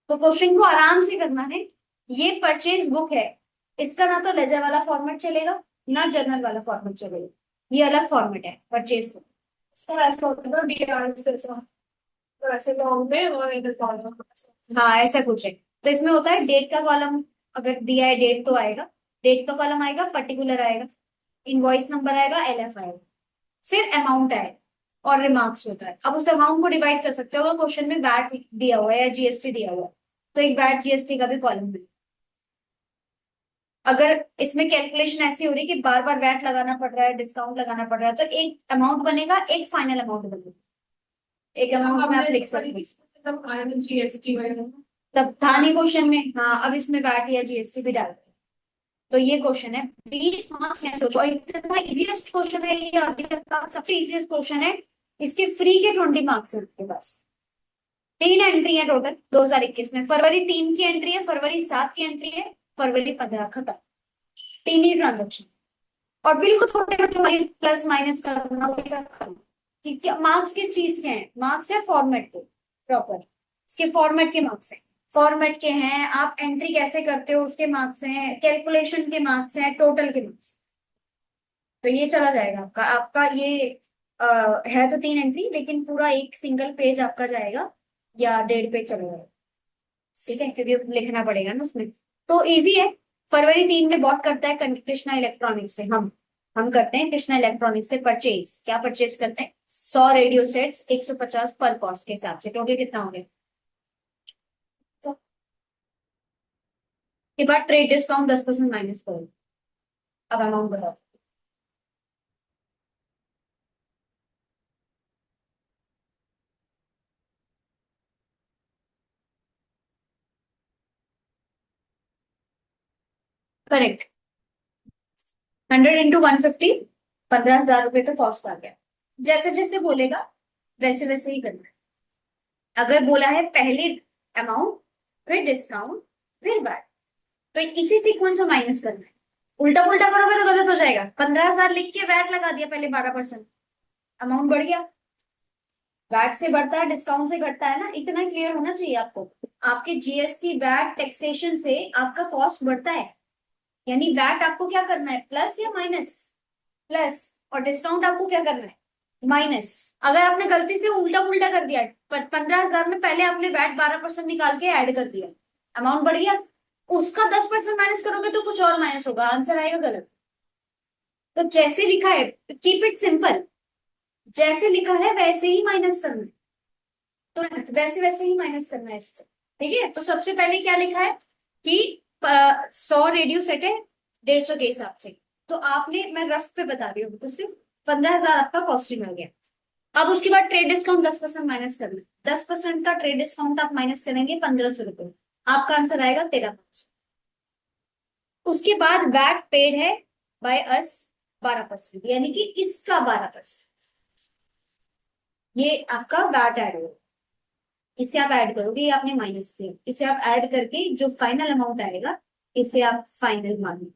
तो क्वेश्चन को आराम से करना है। ये परचेज बुक है, इसका ना तो लेजर वाला फॉर्मेट चलेगा ना जर्नल वाला फॉर्मेट चलेगा, ये अलग फॉर्मेट है परचेज बुक। इसका ऐसा होता है डीआरएस जैसा, तो ऐसे लॉन्ग में और इधर कॉलम। हाँ ऐसा कुछ है। तो इसमें होता है डेट का कॉलम, अगर दिया है डेट तो आएगा, डेट का कॉलम आएगा, पर्टिकुलर आएगा, इनवॉइस नंबर आएगा, एलएफ आएगा, फिर अमाउंट आएगा और रिमार्क्स होता है। अब उस अमाउंट को डिवाइड कर सकते हो, अगर क्वेश्चन में वैट दिया हुआ है या जीएसटी दिया हुआ है तो एक वैट जीएसटी का भी कॉलम है। अगर इसमें कैलकुलेशन ऐसी हो रही है कि बार बार वैट लगाना पड़ रहा है, डिस्काउंट लगाना पड़ रहा है, तो एक अमाउंट बनेगा, एक फाइनल अमाउंट बनेगा। एक अमाउंट में आप लिख सकते हो जीएसटी में, तब था नहीं क्वेश्चन में। हाँ अब इसमें वैट या जीएसटी भी डाल दो। तो ये क्वेश्चन है 20 मार्क्स में, सोचो। और इतना इजीएस्ट क्वेश्चन है ये, अभी तक का सबसे इजीएस्ट क्वेश्चन है। इसके फ्री के 20 मार्क्स है आपके पास। 3 एंट्री है टोटल 2021 में, फरवरी 3 की एंट्री है, फरवरी 7 की एंट्री है, फरवरी 15 खत्म। 3 ही ट्रांजेक्शन। और बिल्कुल छोटे बच्चों प्लस माइनस करना वो सब खत्म। ठीक है, मार्क्स किस चीज के हैं? मार्क्स है फॉर्मेट के, प्रॉपर इसके फॉर्मेट के मार्क्स हैं। फॉर्मेट के हैं, आप एंट्री कैसे करते हो उसके मार्क्स हैं, कैलकुलेशन के मार्क्स हैं, टोटल के मार्क्स। तो ये चला जाएगा आपका, आपका ये है तो 3 एंट्री, लेकिन पूरा एक सिंगल पेज आपका जाएगा या 1.5 पेज चला जाएगा। ठीक है, क्योंकि लिखना पड़ेगा ना उसमें। तो इजी है। फरवरी 3 में बॉट करता है कृष्णा इलेक्ट्रॉनिक्स से, हम करते हैं कृष्णा इलेक्ट्रॉनिक्स से परचेज। क्या परचेज करते हैं? 100 रेडियो सेट्स 150 पर कॉस्ट के हिसाब से। टोटल कितना हो गया? तो के बाद ट्रेड डिस्काउंट 10% माइनस करो। अब अमाउंट बताओ। करेक्ट। 100 × 150, 15,000 रुपए तो कॉस्ट आ गया। जैसे जैसे बोलेगा वैसे वैसे ही करना है। अगर बोला है पहले अमाउंट, फिर डिस्काउंट, फिर वैट, तो इसी सीक्वेंस में माइनस करना है। उल्टा पुल्टा करोगे तो गलत हो जाएगा। 15,000 लिख के वैट लगा दिया पहले 12%, अमाउंट बढ़ गया। वैट से बढ़ता है, डिस्काउंट से घटता है ना, इतना क्लियर होना चाहिए आपको। आपके जीएसटी वैट टैक्सेशन से आपका कॉस्ट बढ़ता है, यानी वैट आपको क्या करना है, प्लस या माइनस? प्लस। और डिस्काउंट आपको क्या करना है, माइनस। अगर आपने गलती से उल्टा पुल्टा कर दिया, पर 15,000 में पहले आपने वैट 12% निकाल के ऐड कर दिया, अमाउंट बढ़ गया, उसका 10% माइनस करोगे तो कुछ और माइनस होगा, आंसर आएगा गलत। तो जैसे लिखा है, कीप इट सिंपल, जैसे लिखा है वैसे ही माइनस करना है, तो वैसे वैसे ही माइनस करना है इसको। ठीक है, तो सबसे पहले क्या लिखा है कि 100 रेडियो सेट है 150 के हिसाब से। तो आपने, मैं रफ पे बता रही हूँ, तो सिर्फ 15,000 आपका कॉस्टिंग आ गया। अब उसके बाद ट्रेड डिस्काउंट 10% माइनस करना है, 10% का ट्रेड डिस्काउंट आप माइनस करेंगे 1,500 रुपए, आपका आंसर आएगा 13,500। उसके बाद वैट पेड है बाय अस 12%, यानी कि इसका 12%, ये आपका वैट ऐड होगा। इसे आप ऐड करोगे, ये आपने माइनस किया, इसे आप ऐड करके जो फाइनल अमाउंट आएगा इसे आप फाइनल मानिए।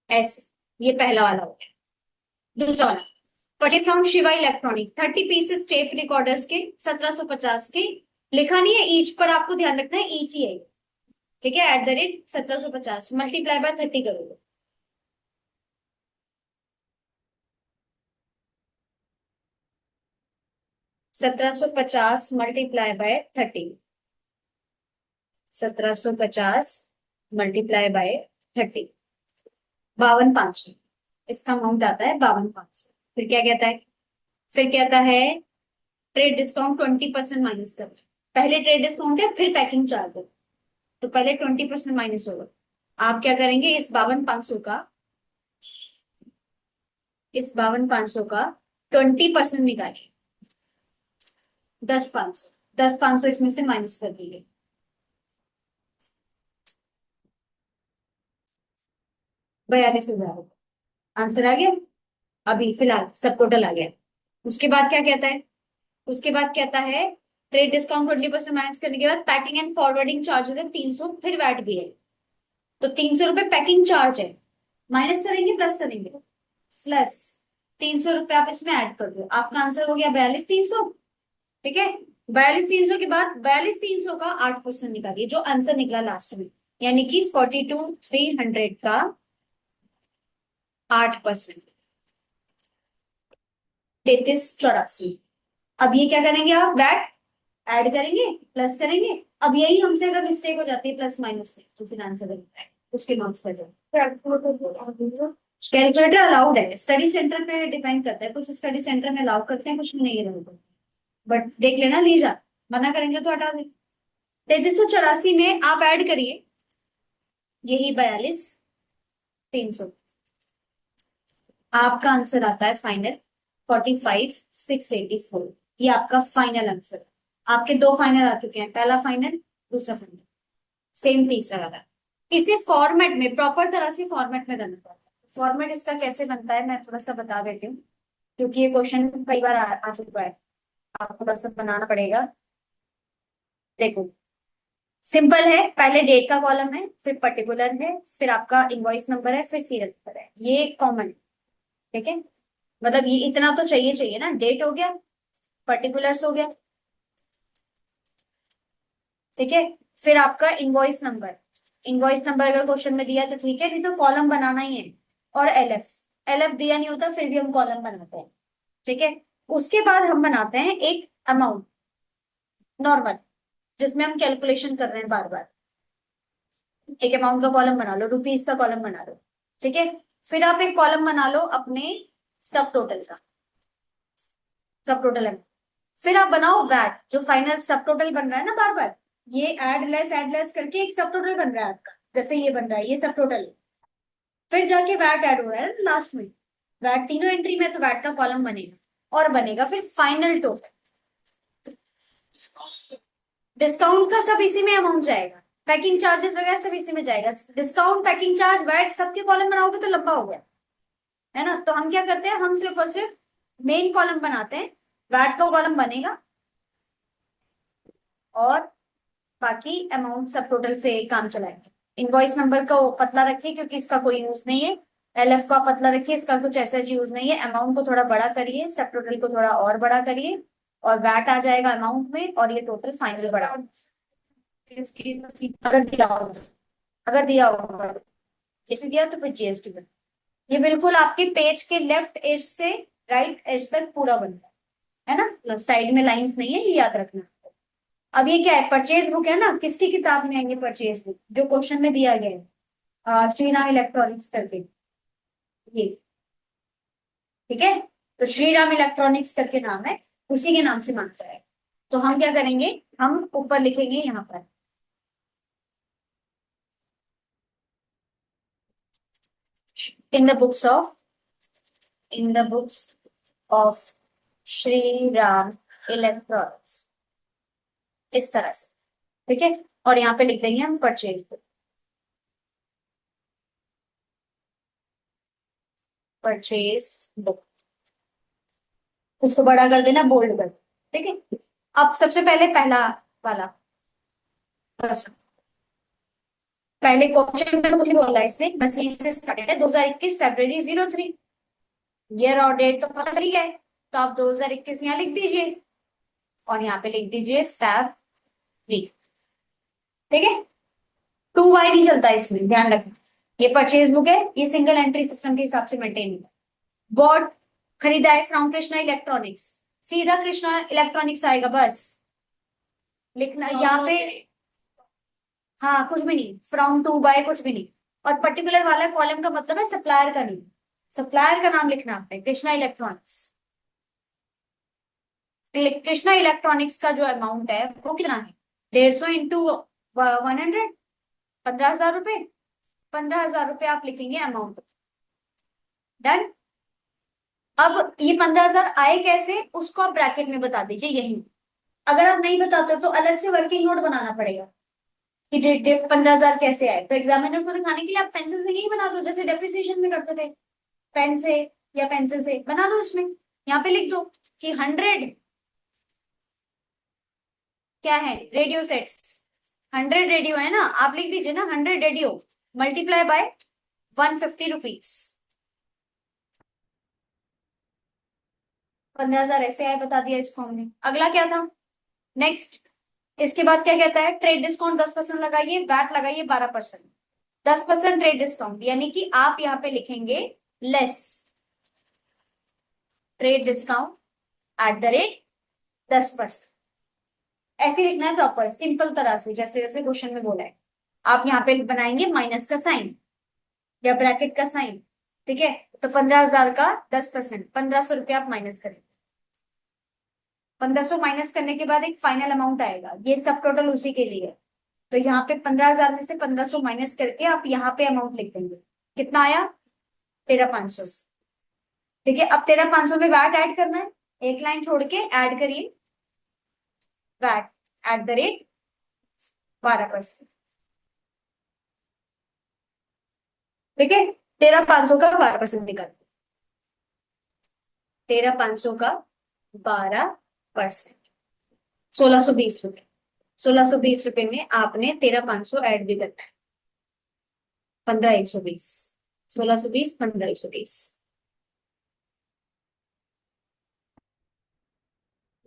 ऐसे, ये पहला वाला हो गया। दूसरा वाला, purchase from Shiva electronics 30 pieces tape recorders के 1750 के, लिखा नहीं है ईच पर, आपको ध्यान रखना है ईच ही है, ठीक है, @ 1750 मल्टीप्लाई बाय 30 करोगे। 1750 मल्टीप्लाई बाय 30, 1750 मल्टीप्लाई बाय 30, 52,500, इसका अमाउंट आता है 52,500। फिर क्या कहता है, फिर कहता है ट्रेड डिस्काउंट 20% माइनस कर, पहले ट्रेड डिस्काउंट है फिर पैकिंग चार्ज है, तो पहले 20% माइनस होगा। आप क्या करेंगे, इस 52,500 का 20% निकालिए, 10,500, 10,500 इसमें से माइनस कर दीजिए, 42,000। आंसर आ गया, अभी फिलहाल सब टोटल आ गया। उसके बाद क्या कहता है, उसके बाद कहता है ट्रेड डिस्काउंट 20% माइनस करने के बाद पैकिंग एंड फॉरवर्डिंग चार्जेस है 300, फिर वैट भी है, तो 300 रुपए पैकिंग चार्ज है, माइनस करेंगे प्लस करेंगे, प्लस 300 रुपए आप इसमें ऐड कर दो, आपका आंसर हो गया 42,300। ठीक है, 42,300 के बाद 42,300 का 8% निकालिए, जो आंसर निकला लास्ट में, यानी कि 42,300 का 8%, 33,84। अब ये क्या करेंगे, आप वैट ऐड करेंगे प्लस करेंगे, अब यही हमसे अगर मिस्टेक हो जाती है प्लस माइनस में, तो फिर आंसर बनता है, उसके मार्क्स कर जाए। कैलकुलेटर अलाउड है, स्टडी सेंटर पे डिपेंड करता है, कुछ स्टडी सेंटर में अलाउ करते हैं, कुछ में नहीं अलाउ, बट देख लेना लीजा, मना करेंगे तो हटा दें। 3384 में आप ऐड करिए यही 42,300, आपका आंसर आता है फाइनल 45,684। ये आपका फाइनल आंसर है। आपके दो फाइनल आ चुके हैं, पहला फाइनल, दूसरा फाइनल, सेम तीसरा वाला। इसे फॉर्मेट में प्रॉपर तरह से फॉर्मेट में करना पड़ता है। फॉर्मेट इसका कैसे बनता है मैं थोड़ा सा बता देती हूँ, क्योंकि ये क्वेश्चन कई बार आ चुका है, आपको थोड़ा सा बनाना पड़ेगा। देखो, सिंपल है, पहले डेट का कॉलम है, फिर पर्टिकुलर है, फिर आपका इनवॉइस नंबर है, फिर सीरियल नंबर है, ये कॉमन है। ठीक है, मतलब ये इतना तो चाहिए चाहिए ना, डेट हो गया, पर्टिकुलर्स हो गया, ठीक है, फिर आपका इनवॉइस नंबर, इनवॉइस नंबर अगर क्वेश्चन में दिया तो ठीक है, नहीं तो कॉलम बनाना ही है, और एलएफ, एलएफ दिया नहीं होता फिर भी हम कॉलम बनाते हैं। ठीक है, उसके बाद हम बनाते हैं एक अमाउंट नॉर्मल, जिसमें हम कैलकुलेशन कर रहे हैं बार बार, एक अमाउंट का कॉलम बना लो, रुपीज का कॉलम बना लो। ठीक है, फिर आप एक कॉलम बना लो अपने सब टोटल का, सब टोटल है, फिर आप बनाओ वैट, जो फाइनल सब टोटल बन रहा है ना बार बार, ये ऐड लेस करके एक सब टोटल बन रहा है आपका, जैसे ये बन रहा है, ये सब टोटल है, फिर जाके वैट ऐड हो रहा है लास्ट में, वैट तीनों एंट्री में, तो वैट का कॉलम बनेगा, और बनेगा फिर फाइनल टोटल, डिस्काउंट का सब इसी में अमाउंट जाएगा, पैकिंग चार्जेस वगैरह सब इसी में जाएगा, डिस्काउंट पैकिंग चार्ज वैट सबके कॉलम बनाओगे तो लंबा हो गया, है ना, तो हम क्या करते हैं, हम सिर्फ और सिर्फ मेन कॉलम बनाते हैं, वैट का कॉलम बनेगा, और बाकी अमाउंट सब टोटल से काम चलाएंगे। इनवॉइस नंबर को पतला रखिए क्योंकि इसका कोई यूज नहीं है, एलएफ का पतला रखिए, इसका कुछ ऐसा यूज नहीं है, अमाउंट को थोड़ा बड़ा करिए, सब टोटल को थोड़ा और बड़ा करिए, और वैट आ जाएगा अमाउंट में, और ये टोटल फाइनल बड़ा, अगर दिया होगा, अगर दिया होगा जीएसटी दिया तो फिर जीएसटी बन, ये बिल्कुल आपके पेज के लेफ्ट एज से राइट एज तक पूरा बनता है ना, साइड में लाइंस नहीं है, ये याद रखना। अब ये क्या है, परचेज बुक है ना, किसकी किताब में है ये परचेज बुक, जो क्वेश्चन में दिया गया है, श्रीराम इलेक्ट्रॉनिक्स करके, ये, ठीक है, तो श्रीराम इलेक्ट्रॉनिक्स करके नाम है, उसी के नाम से माना जाएगा। तो हम क्या करेंगे, हम ऊपर लिखेंगे यहाँ पर, इन the books of, in the books of Shri Ram electronics, इस तरह से, ठीक है, और यहाँ पे लिख देंगे हम परचेज बुक, परचेज बुक, इसको बड़ा कर देना, बोल्ड कर, ठीक है। अब सबसे पहले पहला वाला प्रश्न, पहले क्वेश्चन में तो कुछ नहीं बोला है इसने, बस यहीं से स्टार्टेड है, 2021 February 03, ईयर और डेट तो पता चल गया है, तो आप 2021 यहाँ लिख दीजिए और यहाँ पे लिख दीजिए फैब वीक। ठीक है, 2Y नहीं चलता इसमें, ध्यान रखना। ये परचेज बुक है, ये सिंगल एंट्री सिस्टम के हिसाब से मेंटेन होता है। बोर्ड खरीदा है फ्रॉम कृष्णा इलेक्ट्रॉनिक्स, सीधा कृष्णा इलेक्ट्रॉनिक्स आएगा बस, लिखना यहाँ पे। हाँ, कुछ भी नहीं, फ्रॉम टू बाय कुछ भी नहीं। और पर्टिकुलर वाला कॉलम का मतलब है सप्लायर का नहीं, सप्लायर का नाम लिखना आपने, कृष्णा इलेक्ट्रॉनिक्स। कृष्णा इलेक्ट्रॉनिक्स का जो अमाउंट है वो कितना है, 150 इंटू 100, 15,000 रुपए। 15,000 रुपए आप लिखेंगे अमाउंट। डन। अब ये 15,000 आए कैसे, उसको आप ब्रैकेट में बता दीजिए यही। अगर आप नहीं बताते तो अलग से वर्किंग नोट बनाना पड़ेगा कि डेट डेट 15,000 कैसे आए, तो एग्जामिनर को दिखाने के लिए आप पेंसिल से यही बना दो, जैसे डेप्रिसिएशन में करते थे, पेन से या पेंसिल से बना दो। इसमें यहाँ पे लिख दो कि 100 क्या है, रेडियो सेट्स। 100 रेडियो है ना, आप लिख दीजिए ना 100 रेडियो मल्टीप्लाई बाय 150 रुपीज। 15,000 ऐसे आए, बता दिया इसको हमने। अगला क्या था, नेक्स्ट। इसके बाद क्या कहता है, ट्रेड डिस्काउंट 10% लगाइए, वैट लगाइए 12%। 10% ट्रेड डिस्काउंट यानी कि आप यहाँ पे लिखेंगे less trade discount at the rate 10%। ऐसे लिखना है प्रॉपर सिंपल तरह से, जैसे जैसे क्वेश्चन में बोला है। आप यहाँ पे बनाएंगे माइनस का साइन या ब्रैकेट का साइन। ठीक है, तो 15,000 का 10%, 1,500 रुपया आप माइनस करें। 1,500 माइनस करने के बाद एक फाइनल अमाउंट आएगा, ये सब टोटल उसी के लिए है। तो यहाँ पे 15,000 में से 1,500 माइनस करके आप यहाँ पे अमाउंट लिख देंगे। कितना आया, 13,500। ठीक है, अब 13,500 में वैट ऐड करना है, एक लाइन छोड़ के ऐड करिए, वैट एट द रेट 12%। ठीक है, 13,500 का 12% निकाल, 13,500 का 12%, 1,620 रुपए। 1,620 रुपए में आपने 13,500 ऐड भी करना है, 15,120। 1,620, 15,120,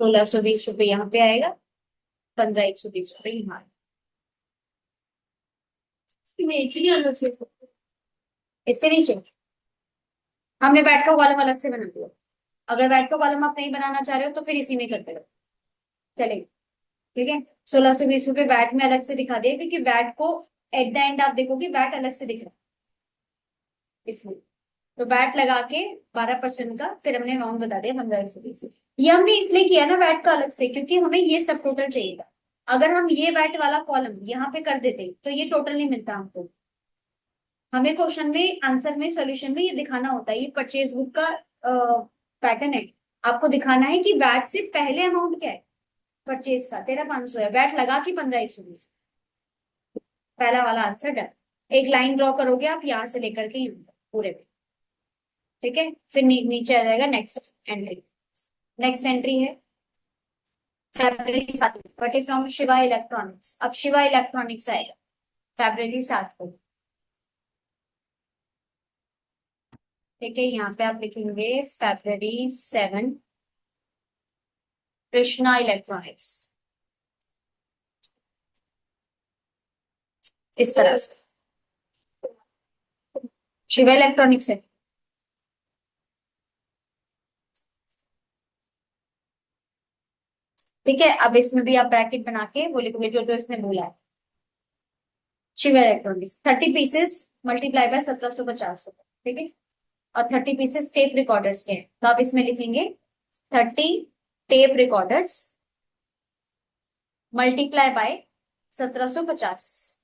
1,620 रुपए यहाँ पे आएगा, 15,120 रुपए यहाँ आएगा। इसके नीचे हमने बैट का कॉलम अलग से बना दिया। अगर बैट का कॉलम आप नहीं बनाना चाह रहे हो तो फिर इसी में करते रहो, चलेगा। ठीक है, 1,620 रुपए बैट में अलग से दिखा दिया, क्योंकि बैट को एट द एंड आप देखोगे बैट अलग से दिख रहा है इसलिए। तो बैट लगा के 12% का फिर हमने अमाउंट बता दिया 15,120। ये हमने इसलिए किया ना बैट का अलग से, क्योंकि हमें ये सब टोटल चाहिए था। अगर हम ये बैट वाला कॉलम यहाँ पे कर देते तो ये टोटल नहीं मिलता हमको। हमें क्वेश्चन में आंसर में सोल्यूशन में ये दिखाना होता है, ये परचेज बुक का पैटर्न है। आपको दिखाना है कि वैट से पहले अमाउंट क्या है, परचेज का 13,500 है, वैट लगा के 15,120। पहला वाला आंसर डन। एक लाइन ड्रॉ करोगे आप यहाँ से लेकर के यहाँ तक पूरे पे। ठीक है, फिर नीचे आ जाएगा नेक्स्ट एंट्री। नेक्स्ट एंट्री है फैब्रवरी 7, but is from Shiva electronics. अब शिवा इलेक्ट्रॉनिक्स आएगा फैब्रवरी 7 को। ठीक है, यहाँ पे आप लिखेंगे February 7 कृष्णा इलेक्ट्रॉनिक्स, इस तरह से शिवा इलेक्ट्रॉनिक्स है। ठीक है, अब इसमें भी आप ब्रैकेट बना के वो लिखोगे जो जो इसने बोला है। Shiva electronics 30 pieces multiply by 1,750 रुपए। ठीक है, और 30 पीसेस टेप रिकॉर्डर्स के हैं, तो आप इसमें लिखेंगे 30 टेप रिकॉर्डर्स मल्टीप्लाई बाय 1,750।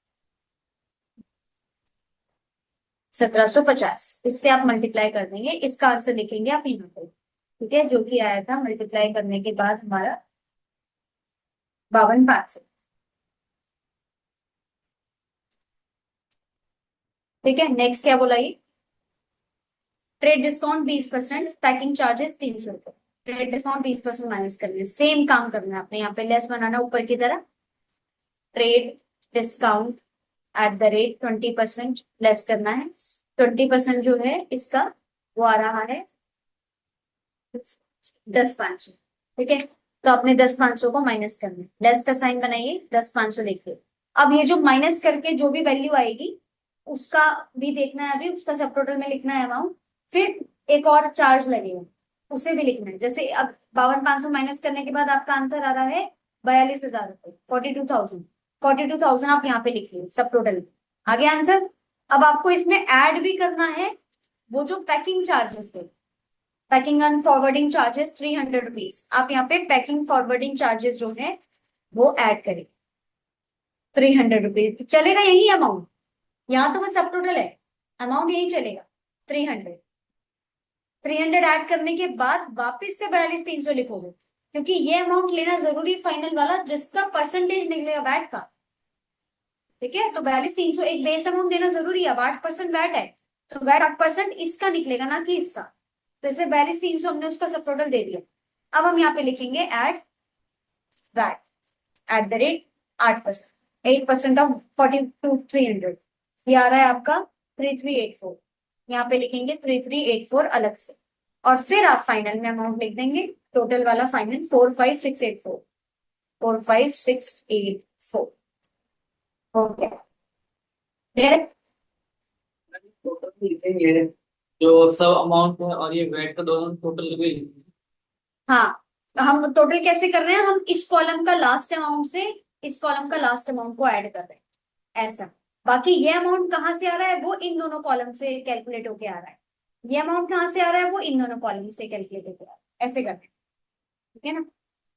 1,750 इससे आप मल्टीप्लाई कर देंगे, इसका आंसर लिखेंगे आप यहाँ पे। ठीक है, जो कि आया था मल्टीप्लाई करने के बाद हमारा 52,500। ठीक है, नेक्स्ट क्या बोला ये, ट्रेड डिस्काउंट 20%, पैकिंग चार्जेस 300 रुपए। ट्रेड डिस्काउंट 20% माइनस करना, सेम काम करना है आपने, यहाँ पे लेस बनाना ऊपर की तरह। Trade discount at the rate 20% less करना है। 20% जो है इसका वो आ रहा है 10,500। ठीक है, तो आपने 10,500 को माइनस करना है, लेस का साइन बनाइए, 10,500 लिखिए। अब ये जो माइनस करके जो भी वैल्यू आएगी उसका भी देखना है, अभी उसका सब टोटल में लिखना है अमाउंट। फिर एक और चार्ज लगेगा, उसे भी लिखना है। जैसे अब 52,500 माइनस करने के बाद आपका आंसर आ रहा है 42,000 रुपये, 42,000। 42,000 आप यहाँ पे लिखिए सब टोटल में। आगे आंसर। अब आपको इसमें ऐड भी करना है वो जो पैकिंग चार्जेस थे, packing and forwarding charges 300 rupees. आप यहाँ पे पैकिंग फॉरवर्डिंग चार्जेस जो है वो ऐड करें, 300 रुपीज चलेगा यही अमाउंट। यहाँ तो बस सब टोटल है, अमाउंट यही चलेगा 300। 300 ऐड करने के बाद वापस से 42,300 लिखोगे, क्योंकि ये अमाउंट लेना जरूरी फाइनल वाला जिसका परसेंटेज निकलेगा वैट का। ठीक है, तो 42,300 एक बेस अमाउंट देना जरूरी है। अब 8% वैट है, तो वैट 8% इसका निकलेगा ना कि इसका। तो इसलिए 42,300 हमने उसका सब टोटल दे दिया। अब हम यहाँ पे लिखेंगे add VAT at the rate 8%, 8% of 42,300, ये आ रहा है आपका 3384। यहाँ पे लिखेंगे 3384 अलग से, और फिर आप फाइनल में अमाउंट लिख देंगे टोटल वाला फाइनल 45684, 45684। Okay, clear. टोटल लिखेंगे जो सब अमाउंट है और ये वेट का दोनों टोटल भी लिखेंगे। हाँ, तो हम टोटल कैसे कर रहे हैं, हम इस कॉलम का लास्ट अमाउंट से इस कॉलम का लास्ट अमाउंट को ऐड कर रहे हैं, ऐसा। बाकी ये अमाउंट कहाँ से आ रहा है, वो इन दोनों कॉलम से कैलकुलेट होके आ रहा है। ये अमाउंट कहाँ से आ रहा है, वो इन दोनों कॉलम से कैलकुलेट होके आ रहा है, ऐसे करते हैं। ठीक है ना।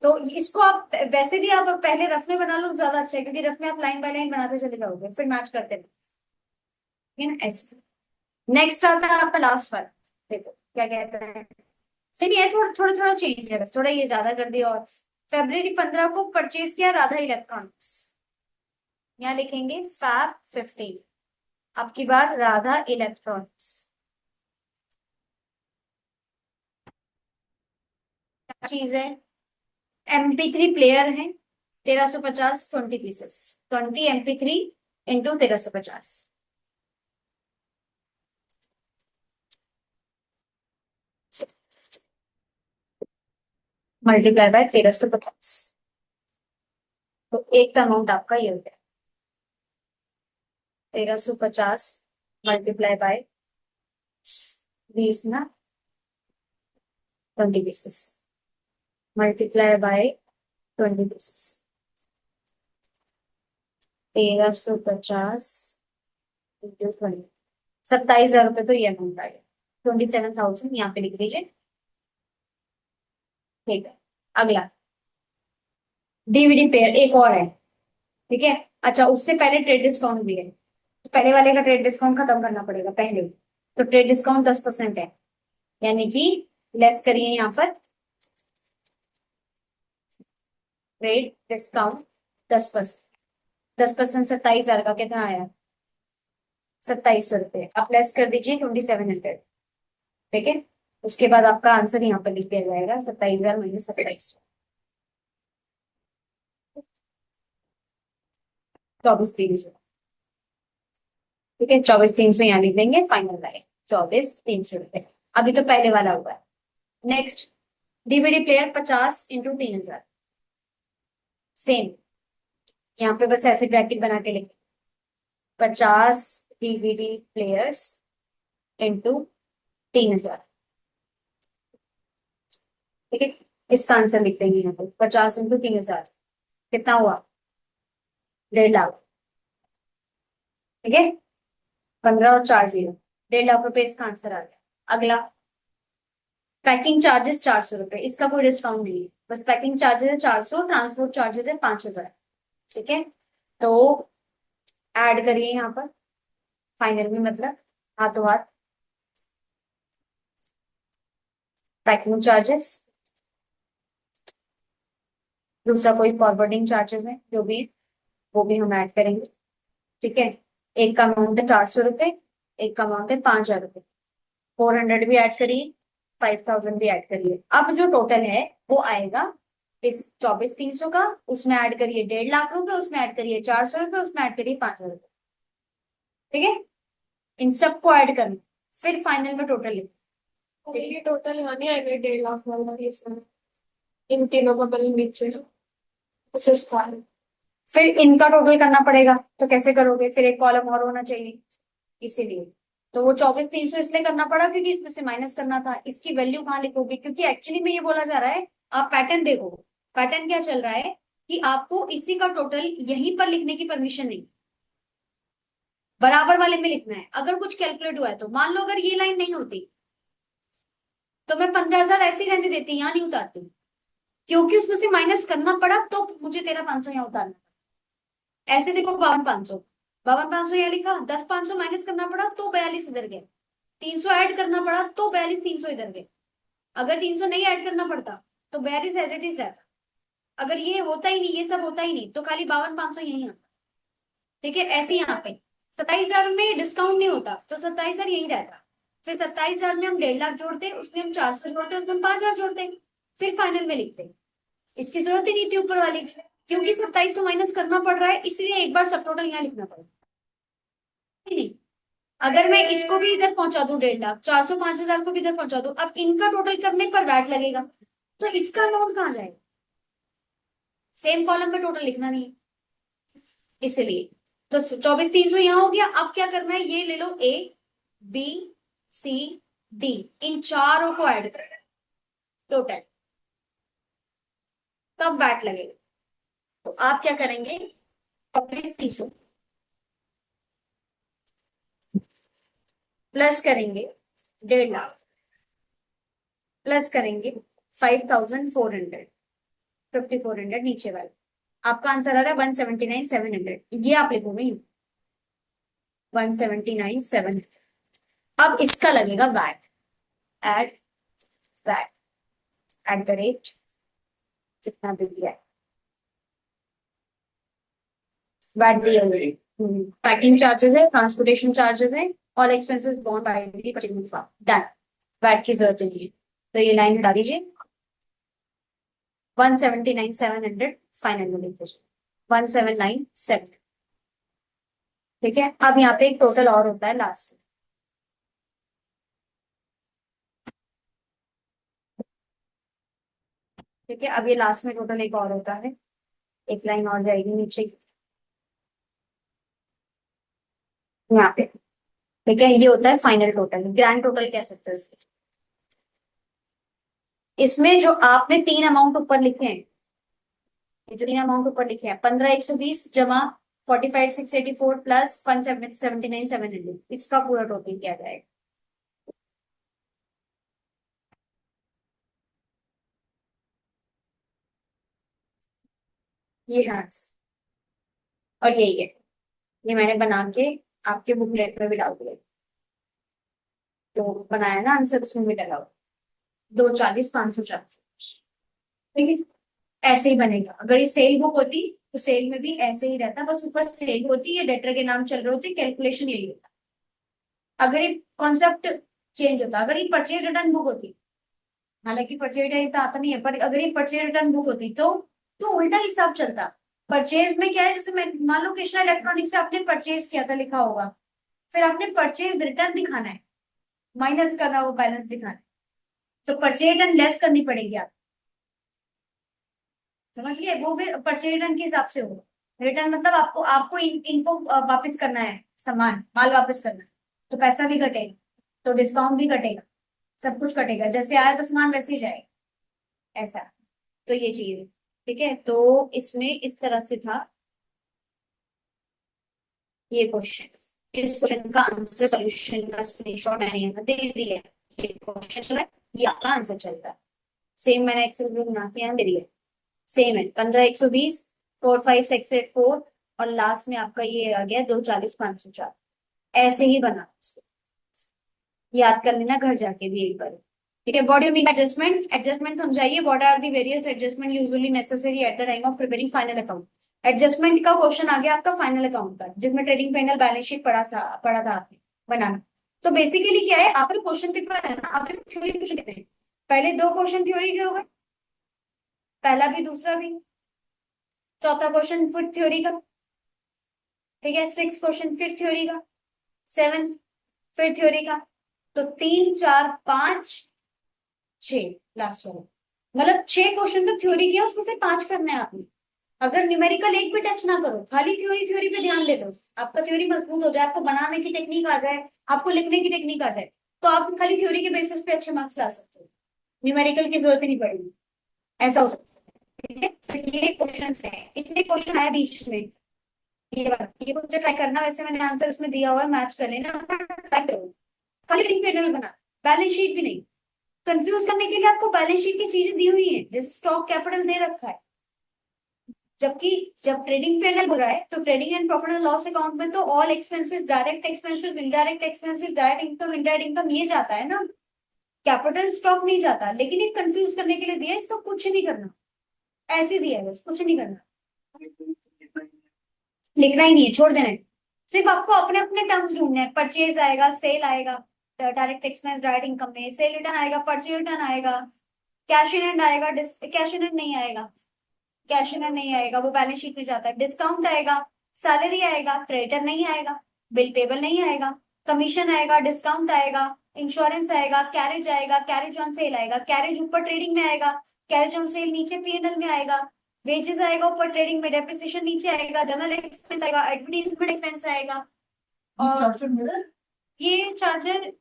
तो इसको आप वैसे भी आप पहले रफ में बना लो ज्यादा अच्छा है, क्योंकि रफ में आप लाइन बाय लाइन बनाते चले जाओगे फिर मैच करते रहो। ठीक है ना, ऐसे। नेक्स्ट आता है आपका लास्ट वाला, देखो क्या कहता है। सही है, थोड़ा थोड़ा थोड़ा चेंज है, बस थोड़ा ये ज्यादा कर दिया। और February 15 को परचेज किया राधा इलेक्ट्रॉनिक्स, यहाँ लिखेंगे Feb 15। अब की बार राधा इलेक्ट्रॉनिक्स क्या चीज है, MP3 प्लेयर है, 1350 20 pieces, 20 MP3 into 1350, multiply by 1350। तो एक का अमाउंट आपका ये हो गया 1350 मल्टीप्लाई बाय 20 ना, 20 pieces multiply by 20 pieces, 1350 into 20, 27,000 रुपये। तो ये अमाउंट आ गया, 27,000 यहाँ पे लिख दीजिए। ठीक है, अगला DVD प्लेयर एक और है। ठीक है, अच्छा उससे पहले ट्रेड डिस्काउंट भी है, तो पहले वाले का ट्रेड डिस्काउंट खत्म करना पड़ेगा पहले। तो ट्रेड डिस्काउंट 10% है, यानी कि लेस करिए यहाँ पर, ट्रेड डिस्काउंट 10%। 10% 27,000 का कितना आया, 2700 रुपये। आप लेस कर दीजिए 2,700। ठीक है, उसके बाद आपका आंसर यहाँ पर लिख दिया जाएगा 27,000 माइनस 2700, 24,300। ठीक है, 24,300 यहाँ लिख देंगे फाइनल लाइन, 24,300 रुपये। अभी तो पहले वाला हुआ है। Next, DVD player 50 into 3,000, same. यहाँ पे बस ऐसे ब्रैकेट बना के लिखें, 50 DVD प्लेयर्स इंटू 3,000। ठीक है, इसका आंसर लिख देंगे यहाँ पे 50 इंटू 3,000 कितना हुआ, 1.5 लाख। ठीक है, 15 और 4 0, 1.5 लाख रुपए इसका आंसर आ गया। अगला, पैकिंग चार्जेस 400 रुपए, इसका कोई डिस्काउंट नहीं है, बस पैकिंग चार्जेस है 400, ट्रांसपोर्ट चार्जेस है 5,000। ठीक है, तो ऐड करिए यहाँ पर फाइनल में, मतलब हाथों हाथ, पैकिंग चार्जेस, दूसरा कोई फॉरवर्डिंग चार्जेस है जो भी, वो भी हम ऐड करेंगे। ठीक है, एक का अमाउंट है 400 रुपए, एक का अमाउंट है 5,000 रुपए, 400 भी ऐड करिए, 5,000 भी ऐड करिए। अब जो टोटल है वो आएगा इस 24,300 का, उसमें ऐड करिए 1.5 लाख रुपए, उसमें ऐड करिए 400 रुपए, उसमें ऐड करिए 5,000 रुपए। ठीक है, इन सबको ऐड करना, फिर फाइनल में टोटल लिखो। और ये टोटल यहाँ नहीं आएगा 1.5 लाख वाला ये सब इन तीनों का बिल नीचे स्क्वायर। फिर इनका टोटल करना पड़ेगा, तो कैसे करोगे? फिर एक कॉलम और होना चाहिए, इसीलिए तो वो 24,300 इसलिए करना पड़ा क्योंकि इसमें से माइनस करना था। इसकी वैल्यू कहाँ लिखोगे? क्योंकि एक्चुअली में ये बोला जा रहा है, आप पैटर्न देखो। पैटर्न क्या चल रहा है कि आपको इसी का टोटल यहीं पर लिखने की परमिशन नहीं, बराबर वाले में लिखना है। अगर कुछ कैलकुलेट हुआ है तो मान लो अगर ये लाइन नहीं होती तो मैं 15,000 ऐसे ही रहने देती, यहाँ नहीं उतारती, क्योंकि उसमें से माइनस करना पड़ा तो मुझे 13,500 यहाँ उतारना। ऐसे देखो 52,500, 52,500 यहाँ लिखा, 10,500 माइनस करना पड़ा तो 42 इधर गए, 300 ऐड करना पड़ा तो 42,300 इधर गए। अगर 300 नहीं ऐड करना पड़ता तो 42 एज इट इज रहता। अगर ये होता ही नहीं, ये सब होता ही नहीं, तो खाली 52,500 यही आता। ठीक है, ऐसे यहाँ पे 27,000 में डिस्काउंट नहीं होता तो 27,000 यही रहता। फिर 27,000 में हम 1.5 लाख जोड़ते, उसमें हम 400 जोड़ते, उसमें हम 5,000 जोड़ते, फिर फाइनल में लिखते। इसकी जरूरत ही नहीं थी ऊपर वाली, क्योंकि 2700 माइनस करना पड़ रहा है, इसलिए एक बार सब टोटल यहाँ लिखना पड़ेगा। नहीं, अगर मैं इसको भी इधर पहुंचा दूं 1.5 लाख, 400 5,000 को भी इधर पहुंचा दूं, अब इनका टोटल करने पर वैट लगेगा, तो इसका अमाउंट कहाँ जाएगा? सेम कॉलम पे टोटल लिखना नहीं है, इसलिए तो 24,300 यहाँ हो गया। अब क्या करना है, ये ले लो, ए बी सी डी, इन चारों को ऐड करना है टोटल, तब वैट लगेगा। तो आप क्या करेंगे, 24,300 प्लस करेंगे 1.5 लाख, प्लस करेंगे 5,400, 5,400 नीचे वाले, आपका आंसर आ रहा है 179,700, ये आप लिखोगे 179,700। अब इसका लगेगा VAT, add VAT at the rate जितना भी दिया है, वैट दिया हुआ, पैकिंग चार्जेस है, ट्रांसपोर्टेशन चार्जेस है, all expenses borne by the purchasing firm, done. VAT की जरूरत नहीं है, तो ये लाइन हटा दीजिए, 179,700 फाइनल में लिख दीजिए, 1,797। ठीक है, अब यहाँ पे एक टोटल और होता है लास्ट में। ठीक है, अब ये लास्ट में टोटल एक और होता है, एक लाइन और जाएगी नीचे यहाँ पे। ठीक है, ये होता है फाइनल टोटल, ग्रैंड टोटल कह सकते हो इसको। इसमें जो आपने तीन अमाउंट ऊपर लिखे हैं, ये जो तीन अमाउंट ऊपर लिखे हैं, 15,120 जमा 45,684 प्लस 179,700, इसका पूरा टोटल किया जाएगा। ये है आंसर, और यही है, ये मैंने बना के आपके बुकलेट में भी डाल दिया, तो बनाया ना आंसर, उसमें भी डाला हुआ, 240 540। ठीक है, ऐसे ही बनेगा। अगर ये सेल बुक होती तो सेल में भी ऐसे ही रहता, बस ऊपर सेल होती, ये डेटर के नाम चल रहे होते, कैलकुलेशन यही होता। अगर ये कॉन्सेप्ट चेंज होता, अगर ये परचेज रिटर्न बुक होती, हालांकि परचेज रिटर्न तो आता नहीं है, पर अगर ये परचेज रिटर्न बुक होती तो उल्टा हिसाब चलता। परचेज में क्या है, जैसे मैं मान लो कृष्णा इलेक्ट्रॉनिक से आपने परचेज किया था, लिखा होगा, फिर आपने परचेज रिटर्न दिखाना है, माइनस करना, वो बैलेंस दिखाना है, तो परचेज रिटर्न लेस करनी पड़ेगी आप, समझ गए? वो फिर परचेज रिटर्न के हिसाब से होगा। रिटर्न मतलब आपको आपको इनको वापस करना है, सामान माल वापस करना है, तो पैसा भी कटेगा, तो डिस्काउंट भी कटेगा, सब कुछ कटेगा, जैसे आया था सामान वैसे ही जाएगा, ऐसा। तो ये चीज है। ठीक है, तो इसमें इस तरह से था ये क्वेश्चन। इस क्वेश्चन का आंसर सॉल्यूशन का स्क्रीनशॉट मैंने यहाँ दे दिया है। ये क्वेश्चन चल रहा है, ये आपका आंसर चल रहा है, सेम मैंने एक्सेल में बना के यहाँ दे दिया, सेम है 15,120 4,5,684, और लास्ट में आपका ये आ गया 240,504। ऐसे ही बना इसको, याद कर लेना घर जाके भी एक बार। ठीक है, what do you mean adjustment? Adjustment समझाइए, what are the various adjustment usually necessary at the time of preparing final account. Adjustment का क्वेश्चन आ गया आपका फाइनल अकाउंट का, जिसमें ट्रेडिंग फाइनल बैलेंस शीट पढ़ा था आपने बनाना। तो बेसिकली क्या है, आपका क्वेश्चन पेपर है ना, आपके थ्योरी क्वेश्चन कितने हैं? पहले दो क्वेश्चन थ्योरी के हो गए, पहला भी दूसरा भी, चौथा क्वेश्चन फिर थ्योरी का, ठीक है, सिक्स क्वेश्चन फिर थ्योरी का, सेवन फिर थ्योरी का, तो 3 4 5 6 लास्ट वाला, मतलब 6 क्वेश्चन तो थ्योरी के, उसमें से 5 करना है आपने। अगर न्यूमेरिकल एक भी टच ना करो, खाली थ्योरी थ्योरी पे ध्यान दे दो, आपका थ्योरी मजबूत हो जाए, आपको बनाने की टेक्निक आ जाए, आपको लिखने की टेक्निक आ जाए, तो आप खाली थ्योरी के बेसिस पे अच्छे मार्क्स ला सकते हो, न्यूमेरिकल की जरूरत ही नहीं पड़ेगी। ऐसा हो सकता है, ठीक है। तो ये क्वेश्चन है, इसमें क्वेश्चन आया बीच में, ये मुझे ट्राई करना, वैसे मैंने आंसर उसमें दिया हुआ है, मैच कर लेना, ट्राई करो। खाली रीडिंग पैनल बना, बैलेंस शीट भी नहीं। कंफ्यूज करने के लिए आपको बैलेंस शीट की चीजें दी हुई है, जैसे स्टॉक कैपिटल दे रखा है, जबकि जब ट्रेडिंग पैनल हो रहा है तो trading and profit and loss account में तो all expenses, direct expenses, indirect expenses, direct income, indirect income, ये जाता है ना, कैपिटल स्टॉक नहीं जाता। लेकिन ये कंफ्यूज करने के लिए दिया है, इसको कुछ नहीं करना, ऐसे दिया है बस, कुछ नहीं करना, लिखना ही नहीं है, छोड़ देना है। सिर्फ आपको अपने अपने टर्म्स ढूंढने हैं, परचेज आएगा, सेल आएगा, डायरेक्ट एक्सपेंस डायरेक्ट इनकम में, सेल रिटर्न आएगा, परचेज रिटर्न आएगा, कैश इन हैंड आएगा, कैश इन हैंड नहीं आएगा, कैश इन हैंड नहीं आएगा, वो बैलेंस शीट में जाता है, डिस्काउंट आएगा, सैलरी आएगा, क्रेडिटर नहीं आएगा, बिल पेबल नहीं आएगा, कमीशन आएगा, डिस्काउंट आएगा, इंश्योरेंस आएगा, कैरेज आएगा, कैरेज ऑन सेल आएगा, कैरेज ऊपर ट्रेडिंग में आएगा, कैरेज ऑन सेल नीचे पीएनएल में आएगा, वेजेस आएगा ऊपर ट्रेडिंग में, डेप्रिसिएशन नीचे आएगा, जनरल एक्सपेंस आएगा, एडवर्टीजमेंट एक्सपेंस आएगा। और चार्जर मेरा, ये चार्जर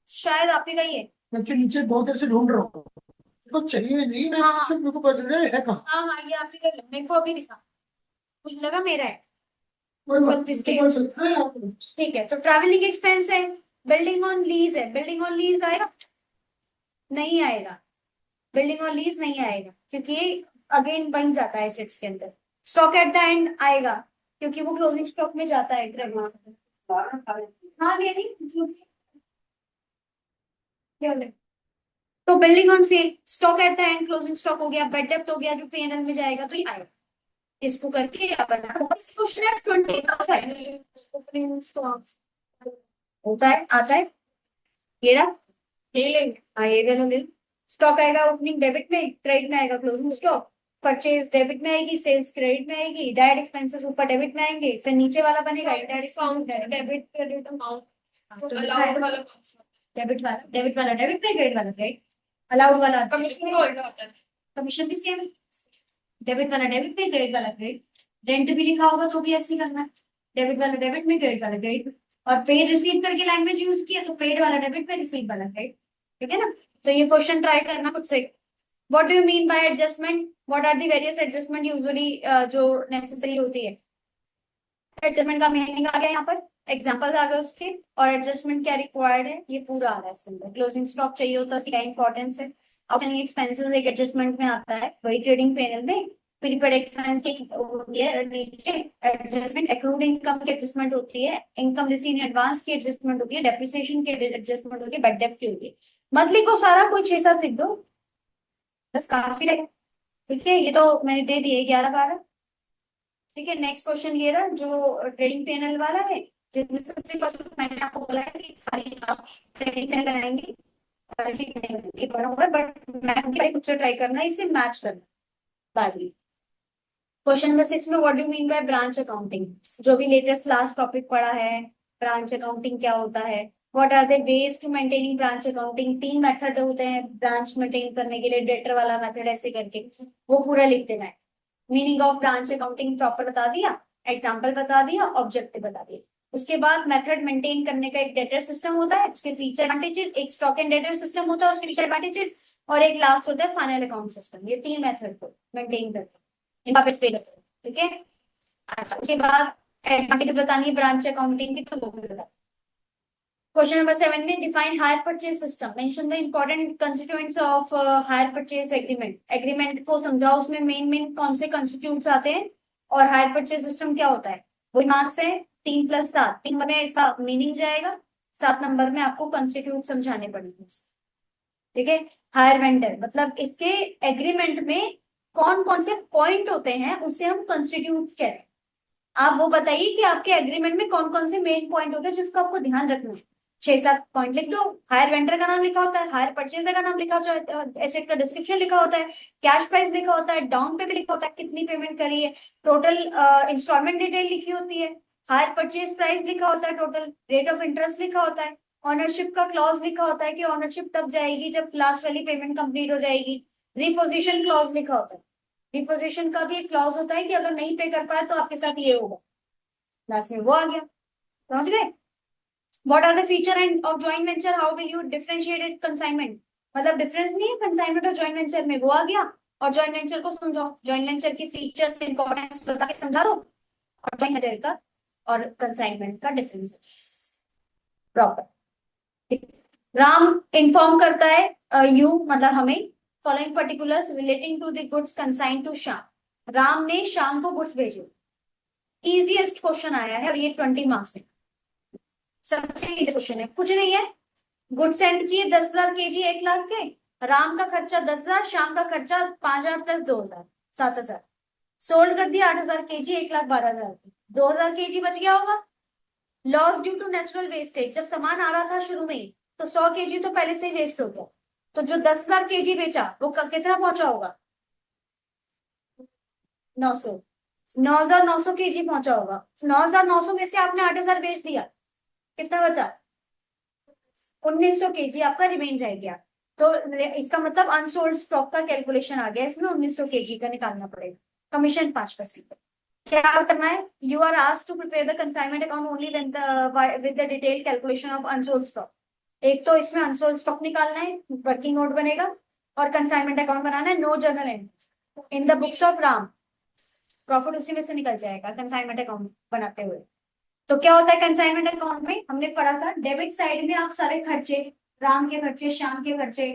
शायद आप ही का ही है, मैं तो नीचे बहुत देर से ढूंढ रहा हूँ, तो चाहिए नहीं, मैं हाँ सिर्फ मेरे को पता चल रहा है कहाँ। हाँ हाँ, ये आप ही का है, मेरे को अभी दिखा, मुझे लगा मेरा है। कोई बात नहीं, 32 के पता चलता है आपको। ठीक है, तो ट्रैवलिंग एक्सपेंस है, बिल्डिंग ऑन लीज है, बिल्डिंग ऑन लीज आएगा, नहीं आएगा, बिल्डिंग ऑन लीज नहीं आएगा, क्योंकि अगेन बन जाता है एसेट्स के अंदर। स्टॉक एट द एंड आएगा, क्योंकि वो क्लोजिंग स्टॉक में जाता है, क्रेडिट। हाँ, ले ली तो building on sale, stock at the end, closing stock हो गया, बेड डेप्ट हो गया, जो पीएनएल में जाएगा, तो ये आएगा। इसको करके आप बना, क्वेश्चन है 20 ओपनिंग स्टॉक होता है, आता है, ये रहा, ये ले, हाँ ये ले लो, ले लो। स्टॉक आएगा ओपनिंग डेबिट में, क्रेडिट में आएगा क्लोजिंग स्टॉक, परचेज डेबिट में आएगी, सेल्स क्रेडिट में आएगी, डायरेक्ट एक्सपेंसेस ऊपर डेबिट में आएंगे, फिर नीचे वाला बनेगा indirect debit, credit amount, allowed वाला, डेबिट वाला डेबिट में, क्रेडिट वाला क्रेडिट, अलाउड वाला कमीशन का उल्टा होता है, कमीशन भी सेम है, डेबिट वाला डेबिट में, क्रेडिट वाला क्रेडिट, रेंट भी लिखा होगा तो भी ऐसे ही करना है, डेबिट वाला डेबिट में, क्रेडिट वाला क्रेडिट, और पेड रिसीव करके लैंग्वेज यूज किया तो पेड वाला डेबिट में, रिसीव वाला क्रेडिट, ठीक है ना। तो ये क्वेश्चन ट्राई करना खुद से। What do you mean by adjustment, what are the various adjustment usually जो नेसेसरी होती है, एडजस्टमेंट का मीनिंग आ गया यहाँ पर, एग्जांपल्स आ गए उसके, और एडजस्टमेंट क्या रिक्वायर्ड है, ये पूरा आ रहा है इसके अंदर। क्लोजिंग स्टॉक चाहिए होता है, उसकी क्या इंपॉर्टेंस है, ऑपनिंग एक्सपेंसेस एक एडजस्टमेंट में आता है, वही ट्रेडिंग पैनल में प्रीपेड एक्सपेंस की होती है नीचे, एडजस्टमेंट एक्रूड इनकम की एडजस्टमेंट होती है, इनकम रिसीव इन एडवांस की एडजस्टमेंट होती है, डेप्रिसिएशन की एडजस्टमेंट होती है, बैड डेब्ट की होती है। मंथली को सारा कोई 6-7 लिख दो, बस काफी रहेगा, ठीक है। ये तो मैंने दे दिए 11-12, ठीक है। नेक्स्ट क्वेश्चन ये रहा जो ट्रेडिंग पैनल वाला है, जिसमें से सिर्फ मैंने आपको बोला है कि खाली आप ट्रेडिंग पैनल बनाएंगे, ये बड़ा होगा, बट मैं खुद से ट्राई करना, इसे मैच करना बाद में। क्वेश्चन नंबर 6 में what do mean by branch accounting, जो भी लेटेस्ट लास्ट टॉपिक पढ़ा है, ब्रांच अकाउंटिंग क्या होता है, what are the ways to maintaining branch accounting, 3 method होते हैं ब्रांच मेंटेन करने के लिए, डेटर वाला मेथड ऐसे करके, वो पूरा लिख देना है। Meaning of branch accounting proper बता दिया, एग्जाम्पल बता दिया, ऑब्जेक्टिव बता दिया। उसके बाद मेथड मेंटेन करने का एक डेटर सिस्टम होता है, उसके फीचर एडवांटेजेस, एक स्टॉक एंड डेटर सिस्टम होता है, उसके फीचर एडवांटेजेस, और एक लास्ट होता है फाइनल अकाउंट सिस्टम। ये 3 मेथड को मेंटेन करते हैं, इनका आप एक्सप्लेन करते हैं, ठीक है। अच्छा, उसके बाद एडवांटेज बतानी है ब्रांच अकाउंटिंग की, तो वो भी बता। क्वेश्चन नंबर 7 में define hire purchase system, mention the important constituents of hire purchase agreement, agreement को समझाओ, उसमें मेन मेन कौन से कंस्टिट्यूट्स आते हैं, और हायर परचेज सिस्टम क्या होता है। वही मार्क्स है 3+7, 3 में इसका मीनिंग जाएगा, 7 नंबर में आपको कंस्टिट्यूट समझाने पड़ेंगे, ठीक है। हायर वेंडर मतलब इसके एग्रीमेंट में कौन कौन से पॉइंट होते हैं, उसे हम कंस्टिट्यूट्स कहते हैं। आप वो बताइए कि आपके एग्रीमेंट में कौन कौन से मेन पॉइंट होते हैं जिसको आपको ध्यान रखना है। 6-7 पॉइंट लिख दो। हायर वेंडर का नाम लिखा होता है, हायर परचेजर का नाम लिखा होता है, एसेट का डिस्क्रिप्शन लिखा होता है, कैश प्राइस लिखा होता है, डाउन पेमेंट लिखा होता है, कितनी पेमेंट करी है, टोटल इंस्टॉलमेंट डिटेल लिखी होती है, हायर परचेज प्राइस लिखा होता है, टोटल रेट ऑफ इंटरेस्ट लिखा होता है, ऑनरशिप का क्लॉज लिखा होता है कि ऑनरशिप तब जाएगी जब क्लास वाली पेमेंट कंप्लीट हो जाएगी। रिपोजिशन क्लॉज लिखा होता है, रिपोजिशन का भी एक क्लॉज होता है कि अगर नहीं पे कर पाए तो आपके साथ ये होगा। लास्ट में वो आ गया, समझ गए। What are the feature and of joint venture, how will you differentiated consignment, मतलब डिफरेंस नहीं है कंसाइनमेंट और जॉइंट वेंचर में, वो आ गया। और जॉइंट वेंचर को समझाओ, जॉइंट वेंचर की फीचर्स इंपॉर्टेंस बता के समझा दो, और जॉइंट वेंचर का और कंसाइनमेंट का डिफरेंस प्रॉपर। राम इन्फॉर्म करता है यू मतलब हमें, following particulars relating to the goods consign to Shyam. Ram ने श्याम को गुड्स भेजे। इजीएस्ट क्वेश्चन आया है और ये 20 मार्क्स में सबसे इजी क्वेश्चन है, कुछ नहीं है। गुड सेंड किए 10,000 केजी 1 लाख के, राम का खर्चा 10,000, श्याम का खर्चा 5,000 प्लस 2,000 7,000, सोल्ड कर दिया 8,000 केजी 1,12,000 2,000 केजी बच गया होगा। Loss due to natural wastage, जब सामान आ रहा था शुरू में ही तो 100 केजी तो पहले से ही वेस्ट हो गया, तो जो 10,000 केजी बेचा वो कितना पहुंचा होगा, 900, 9,900 केजी पहुंचा होगा। 9,900 में से आपने 8,000 बेच दिया, कितना बचा, 1,900 केजी आपका रिमेन रह गया। तो इसका मतलब अनसोल्ड स्टॉक का कैलकुलेशन आ गया, इसमें 1,900 केजी का निकालना पड़ेगा। कमीशन 5%। क्या करना है, you are asked to prepare the consignment account only with the detail calculation of unsold stock. एक तो इसमें अनसोल्ड स्टॉक निकालना है, वर्किंग नोट बनेगा, और कंसाइनमेंट अकाउंट बनाना है। No journal entry in the books of Ram, profit उसी में से निकल जाएगा कंसाइनमेंट अकाउंट बनाते हुए। तो क्या होता है कंसाइनमेंट अकाउंट में, हमने पढ़ा था डेबिट साइड में आप सारे खर्चे, राम के खर्चे, श्याम के खर्चे,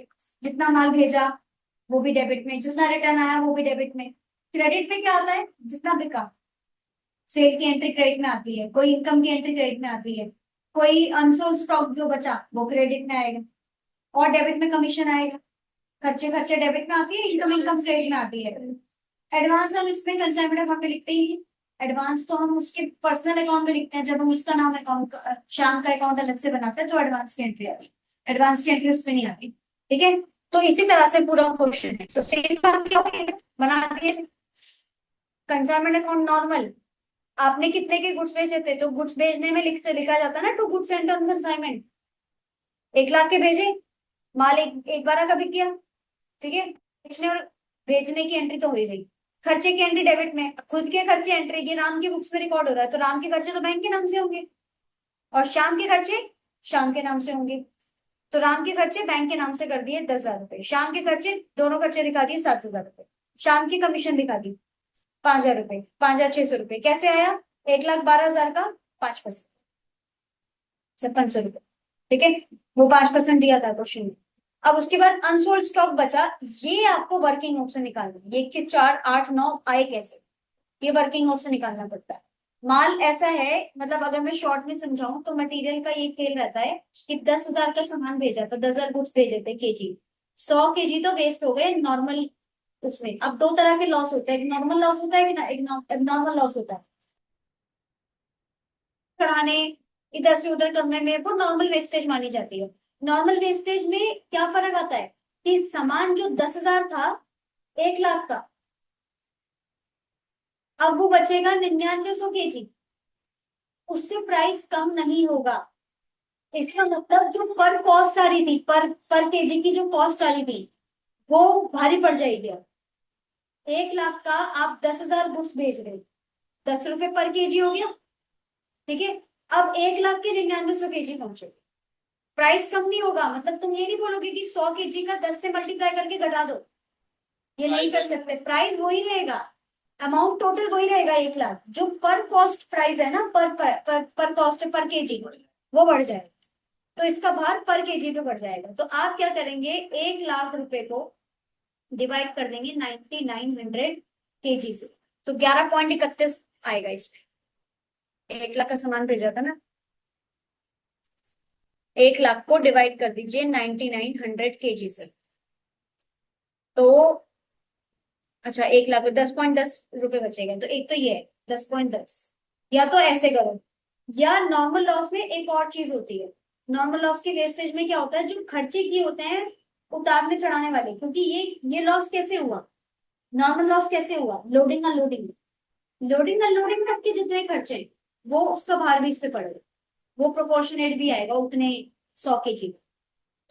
जितना माल भेजा वो भी डेबिट में, जितना रिटर्न आया वो भी डेबिट में। क्रेडिट में क्या आता है, जितना बिका, सेल की एंट्री क्रेडिट में आती है, कोई इनकम की एंट्री क्रेडिट में आती है, कोई अनसोल्ड स्टॉक जो बचा वो क्रेडिट में आएगा, और डेबिट में कमीशन आएगा। खर्चे खर्चे डेबिट में आती है, इनकम इनकम क्रेडिट में आती है। एडवांस हम इसमें कंसाइनमेंट अकाउंट में लिखते ही नहीं, एडवांस तो हम उसके पर्सनल अकाउंट में लिखते हैं, जब हम उसका नाम अकाउंट श्याम का अकाउंट अलग से बनाते हैं तो एडवांस की एंट्री आती है, एडवांस की एंट्री उसमें नहीं आती। ठीक है, तो इसी तरह से पूरा क्वेश्चन है। तो सेम काम क्या होगा, बना दिए कंसाइनमेंट अकाउंट नॉर्मल। आपने कितने के गुड्स बेचे थे, तो गुड्स भेजने में लिखा जाता है ना, to goods sent on consignment. 1 lakh के भेजे, माल एक बारह का बिक गया, ठीक है, बेचने और भेजने की एंट्री तो हो ही गई। खर्चे की एंट्री डेबिट में, खुद के खर्चे एंट्री, ये राम की बुक्स में रिकॉर्ड हो रहा है तो राम के खर्चे तो बैंक के नाम से होंगे, और श्याम के खर्चे श्याम के नाम से होंगे। तो राम के खर्चे बैंक के नाम से कर दिए 10,000 रुपए, श्याम के खर्चे दोनों खर्चे दिखा दिए 7,000 रुपए, श्याम की कमीशन दिखा दी 5,000 रुपए, 5,600 रुपए। कैसे आया, 1,12,000 का 5%, 500 रुपए। ठीक है, वो 5% दिया था क्वेश्चन में। अब उसके बाद अनसोल्ड स्टॉक बचा, ये आपको वर्किंग नोट से निकालना है। ये किस 4 8 9 आए कैसे, ये वर्किंग नोट से निकालना पड़ता है। माल ऐसा है, मतलब अगर मैं शॉर्ट में समझाऊं तो मटेरियल का ये खेल रहता है कि 10,000 का सामान भेजा तो 10,000 गुड्स भेजे थे केजी, 100 केजी तो वेस्ट हो गए नॉर्मल उसमें। अब दो तरह के लॉस होते हैं, एक नॉर्मल लॉस होता है, एक नॉर्मल लॉस होता है। चढ़ाने इधर से उधर करने में वो नॉर्मल वेस्टेज मानी जाती है। नॉर्मल वेस्टेज में क्या फर्क आता है कि सामान जो 10,000 था 1 लाख का, अब वो बचेगा 9900 केजी, उससे प्राइस कम नहीं होगा। इसका मतलब जो पर कॉस्ट आ रही थी, पर केजी की जो कॉस्ट आ रही थी वो भारी पड़ जाएगी। अब 1 लाख का आप 10,000 गुड्स भेज रहे, 10 रुपए पर केजी हो गया, ठीक है। अब 1 लाख के 9900 केजी पहुंचे, प्राइस कम नहीं होगा। मतलब तुम ये नहीं बोलोगे कि 100 केजी का 10 से मल्टीप्लाई करके घटा दो, ये नहीं कर सकते। प्राइस वही रहेगा, अमाउंट टोटल वही रहेगा 1 लाख, जो पर कॉस्ट प्राइस है ना, पर कॉस्ट पर केजी, वो बढ़ जाएगा, तो इसका भार पर केजी पे बढ़ जाएगा। तो आप क्या करेंगे, 1 लाख रुपए को डिवाइड कर देंगे 9,900 केजी से, तो 11.31 आएगा इसमें। 1 लाख का सामान भेजा था ना, 1 लाख को डिवाइड कर दीजिए 9,900 केजी से, तो अच्छा 1 लाख में 10.10 रुपए बचेगा। तो एक तो ये है 10.10, या तो ऐसे करो, या नॉर्मल लॉस में एक और चीज होती है। नॉर्मल लॉस के वेस्टेज में क्या होता है, जो खर्चे किए होते हैं उतारने चढ़ाने वाले, क्योंकि ये लॉस कैसे हुआ, नॉर्मल लॉस कैसे हुआ, लोडिंग अनलोडिंग, लोडिंग अनलोडिंग तक के जितने खर्चे वो उसका भार भी इस पे पड़ेगा, वो प्रोपोर्शनेट भी आएगा उतने 100 kg।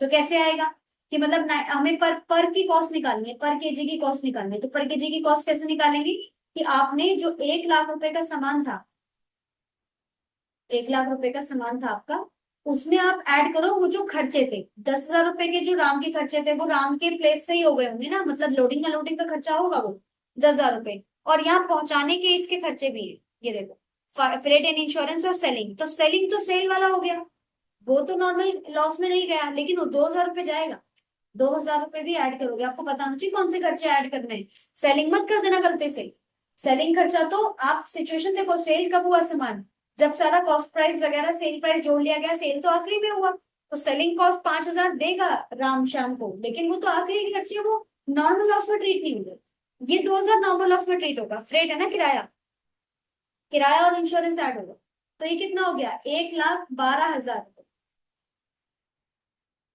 तो कैसे आएगा कि मतलब हमें पर की कॉस्ट निकालनी है, पर केजी की कॉस्ट निकालनी है। तो पर केजी की कॉस्ट कैसे निकालेंगे कि आपने जो 1 लाख रुपए का सामान था, 1 लाख रुपए का सामान था आपका, उसमें आप ऐड करो वो जो खर्चे थे, 10,000 रुपए के जो राम के खर्चे थे वो राम के प्लेस से ही हो गए होंगे ना, मतलब लोडिंग का लोडिंग का खर्चा होगा वो 10,000 रुपए, और यहाँ पहुंचाने के इसके खर्चे भी है। ये देखो, फ्रेट एंड इंश्योरेंस और सेलिंग, तो सेलिंग तो सेल वाला हो गया, वो तो नॉर्मल लॉस में नहीं गया, लेकिन वो 2,000 रुपए जाएगा। 2,000 रुपए भी ऐड करोगे, आपको पता होना चाहिए कौन से खर्चे ऐड करने हैं। सेलिंग मत कर देना गलती से। सेलिंग खर्चा तो आप सिचुएशन देखो, सेल कब हुआ सामान, जब सारा कॉस्ट प्राइस वगैरह सेल प्राइस जोड़ लिया गया, सेल तो आखिरी में हुआ, तो सेलिंग कॉस्ट 5,000 देगा राम शाम को, लेकिन वो तो आखिरी की खर्चे, वो नॉर्मल लॉस में ट्रीट नहीं होंगे। ये 2,000 नॉर्मल लॉस में ट्रीट होगा, फ्रेट है ना, किराया, किराया और इंश्योरेंस ऐड होगा। तो ये कितना हो गया, 1,12,000।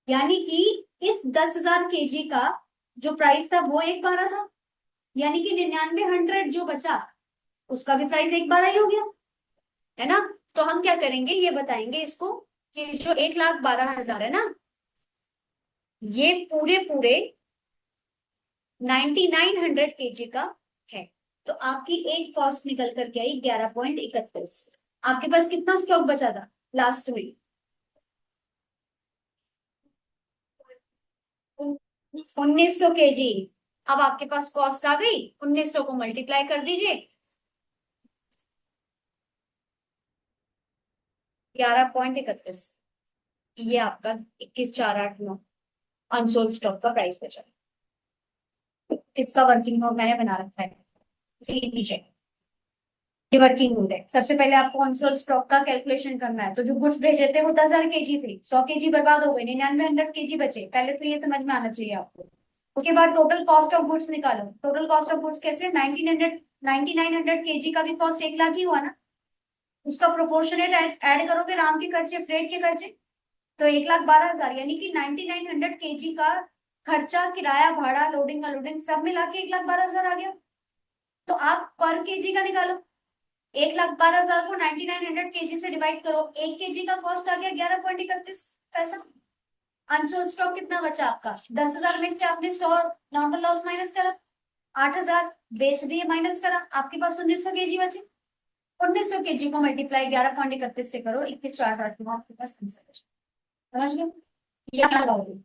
यानी कि इस 10,000 kg का जो प्राइस था वो 1,12 था, यानी कि 99 100 जो बचा उसका भी प्राइस 1,12 ही हो गया, है ना। तो हम क्या करेंगे, ये बताएंगे इसको कि जो 1,12,000 है ना, ये पूरे पूरे 99 100 kg का है। तो आपकी एक कॉस्ट निकल करके आई 11.31। आपके पास कितना स्टॉक बचा था लास्ट में, 1,900 kg। अब आपके पास कॉस्ट आ गई, 1,900 को मल्टीप्लाई कर दीजिए, 11.31, ये आपका 21,489 अनसोल्ड स्टॉक का प्राइस बचा। इसका वर्किंग नोट मैंने बना रखा है, इसके नीचे ये वर्किंग नोट है। सबसे पहले आपको अनसोल्ड स्टॉक का कैलकुलेशन करना है। तो जो गुड्स भेजे थे वो 10,000 kg थे, 100 kg बर्बाद हो गए, 99 100 kg बचे, पहले तो ये समझ में आना चाहिए आपको। उसके बाद टोटल कॉस्ट ऑफ गुड्स निकालो। टोटल कॉस्ट ऑफ गुड्स कैसे, 99 100 का भी कॉस्ट 1 लाख ही हुआ ना, उसका प्रोपोर्शनेट ऐड करोगे राम के खर्चे फ्रेट के खर्चे, तो 1,12,000, यानी कि 99 100 kg का खर्चा, किराया भाड़ा लोडिंग अनलोडिंग सब मिला के 1,12,000 आ गया। तो आप पर केजी का निकालो, 1,12,000 को 99 100 kg से डिवाइड करो, 1 kg का कॉस्ट आ गया 11.31 पैसा। अनसोल्ड स्टॉक कितना बचा आपका, 10,000 में से आपने स्टॉक नॉर्मल लॉस माइनस करा, 8,000 बेच दिए माइनस करा, आपके पास 1,900 kg बचे। 1,900 kg को मल्टीप्लाई 11.31 से करो, 21,489 आपके पास आंसर बचा। समझ गए, ये क्या लगाओगे,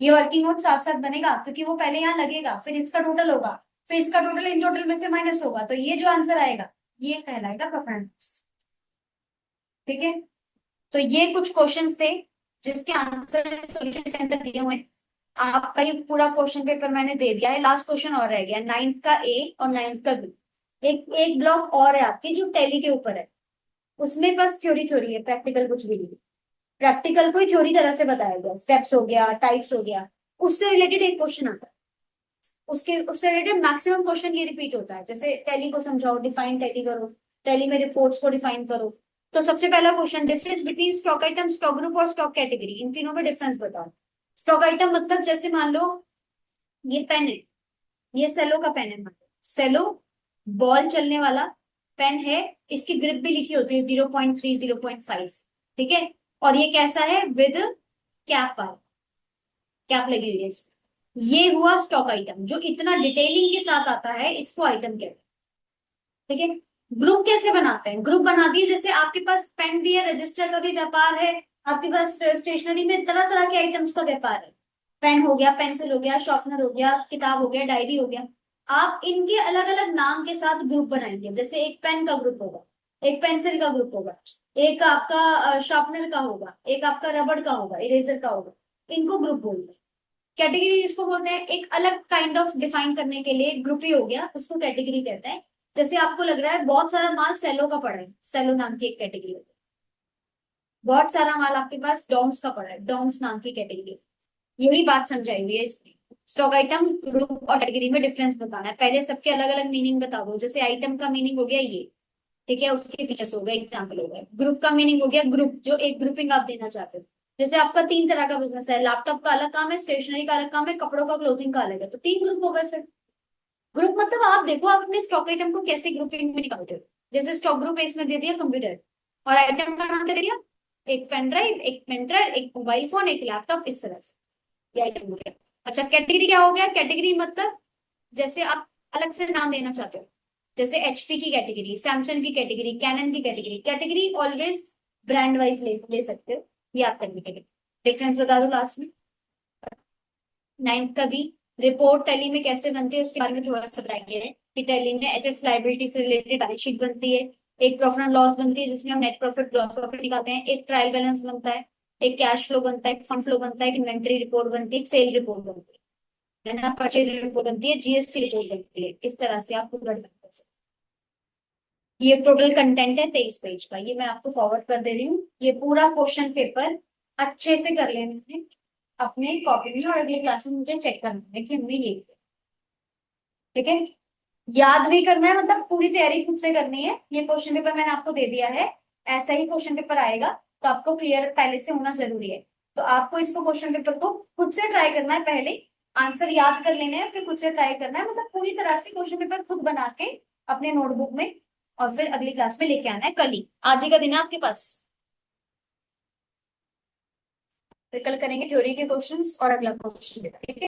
ये वर्किंग नोट साथ साथ बनेगा, क्योंकि वो पहले यहाँ लगेगा, फिर इसका टोटल होगा, फिर इसका टोटल इन टोटल में से माइनस होगा, तो ये जो आंसर आएगा ये कहलाएगा परफॉर्मेंस। ठीक है, तो ये कुछ क्वेश्चंस थे जिसके आंसर सॉल्यूशन के अंदर दिए हुए हैं। आपका ये पूरा क्वेश्चन पेपर मैंने दे दिया है, लास्ट क्वेश्चन और रह गया, 9th का ए और 9th का बी। एक एक ब्लॉक और है आपकी जो टैली के ऊपर है, उसमें बस थ्योरी थ्योरी है, प्रैक्टिकल कुछ भी नहीं। प्रैक्टिकल को ही थ्योरी तरह से बताया गया, स्टेप्स हो गया, टाइप्स हो गया, उससे रिलेटेड एक क्वेश्चन आता है, उसके उससे रिलेटेड मैक्सिमम क्वेश्चन ये रिपीट होता है। जैसे टैली को समझाओ, डिफाइन टैली करो, टैली में रिपोर्ट्स को डिफाइन करो। तो सबसे पहला question, difference between stock item, stock group और स्टॉक कैटेगरी, इन तीनों में डिफरेंस बताओ। स्टॉक आइटम मतलब जैसे मान लो ये पेन है, ये सेलो का पेन है, मान लो सेलो बॉल चलने वाला पेन है, इसकी ग्रिप भी लिखी होती है 0.3 0.5, ठीक है। और ये कैसा है, विद कैप वाला, कैप लगी हुई है इसमें। ये हुआ स्टॉक आइटम, जो इतना डिटेलिंग के साथ आता है, इसको आइटम कहते हैं। ठीक है, ग्रुप कैसे बनाते हैं, ग्रुप बना दिए, जैसे आपके पास पेन भी है, रजिस्टर का भी व्यापार है, आपके पास स्टेशनरी में तरह तरह के आइटम्स का व्यापार है, पेन हो गया, पेंसिल हो गया, शार्पनर हो गया, किताब हो गया, डायरी हो गया। आप इनके अलग अलग नाम के साथ ग्रुप बनाएंगे, जैसे एक पेन का ग्रुप होगा, एक पेंसिल का ग्रुप होगा, एक आपका शार्पनर का होगा, एक आपका रबड़ का होगा, इरेजर का होगा, इनको ग्रुप बोलते हैं। कैटेगरी जिसको बोलते हैं, एक अलग काइंड ऑफ डिफाइन करने के लिए ग्रुप ही हो गया, उसको कैटेगरी कहते हैं। जैसे आपको लग रहा है बहुत सारा माल सेलो का पड़ा है, सेलो नाम की एक कैटेगरी होती है। बहुत सारा माल आपके पास डॉम्स का पड़ा है, डॉम्स नाम की कैटेगरी। यही बात समझाई हुई है इसमें। स्टॉक आइटम, ग्रुप और कैटेगरी में डिफरेंस बताना है। पहले सबके अलग अलग मीनिंग बता दो, जैसे आइटम का मीनिंग हो गया ये, ठीक है, उसके फीचर्स हो गए, एग्जाम्पल हो गए। ग्रुप का मीनिंग हो गया ग्रुप, जो एक ग्रुपिंग आप देना चाहते हो। जैसे आपका 3 तरह का बिजनेस है, लैपटॉप का अलग काम है, स्टेशनरी का अलग काम है, कपड़ों का क्लोथिंग का अलग है, तो 3 ग्रुप हो गए फिर। ग्रुप मतलब आप देखो आप अपने स्टॉक आइटम को कैसे ग्रुपिंग में निकालते हो। जैसे स्टॉक ग्रुप है, इसमें दे दिया कंप्यूटर, और आइटम का नाम क्या दे दिया, एक पेन ड्राइव, एक प्रिंटर, एक मोबाइल फोन, एक लैपटॉप, इस तरह से ये आइटम हो गया। अच्छा कैटेगरी क्या हो गया? कैटेगरी मतलब जैसे आप अलग से नाम देना चाहते हो, जैसे एचपी की कैटेगरी, सैमसंग की कैटेगरी, कैनन की category. Category always brand wise ले सकते हो, याद करने के लिए। डिफरेंस बता दो लास्ट में। नाइन्थ का भी रिपोर्ट टैली में कैसे बनती है उसके बारे में थोड़ा सा बताइए कि टैली में एसेट्स लायबिलिटी से रिलेटेड बैलेंस शीट बनती है, एक प्रॉफिट एंड लॉस बनती है जिसमें हम नेट प्रॉफिट ग्रॉस प्रॉफिट निकालते हैं, एक ट्रायल बैलेंस बनता है, एक कैश फ्लो बनता है, एक फंड फ्लो बनता है, एक इन्वेंटरी रिपोर्ट बनती है, एक सेल रिपोर्ट बनती है ना, परचेज रिपोर्ट बनती है, जीएसटी रिपोर्ट बनती है। इस तरह से आप पूरा डिफाइन कर सकते हैं। ये टोटल कंटेंट है 23 पेज का, ये मैं आपको फॉरवर्ड कर दे रही हूँ। ये पूरा क्वेश्चन पेपर अच्छे से कर लेना है अपने कॉपी में, और अगली क्लास में मुझे चेक करना है कि हमने ये किया। ठीक है, याद भी करना है, मतलब पूरी तैयारी खुद से करनी है। ये क्वेश्चन पेपर मैंने आपको दे दिया है, ऐसा ही क्वेश्चन पेपर आएगा, तो आपको क्लियर पहले से होना जरूरी है। तो आपको इसको क्वेश्चन पेपर को खुद से ट्राई करना है, पहले आंसर याद कर लेने हैं, फिर खुद से ट्राई करना है, मतलब पूरी तरह से क्वेश्चन पेपर खुद बना के अपने नोटबुक में, और फिर अगली क्लास में लेके आना है कल ही। आज ही का दिन है आपके पास, फिर कल करेंगे थ्योरी के क्वेश्चंस और अगला क्वेश्चन पेपर। ठीक है।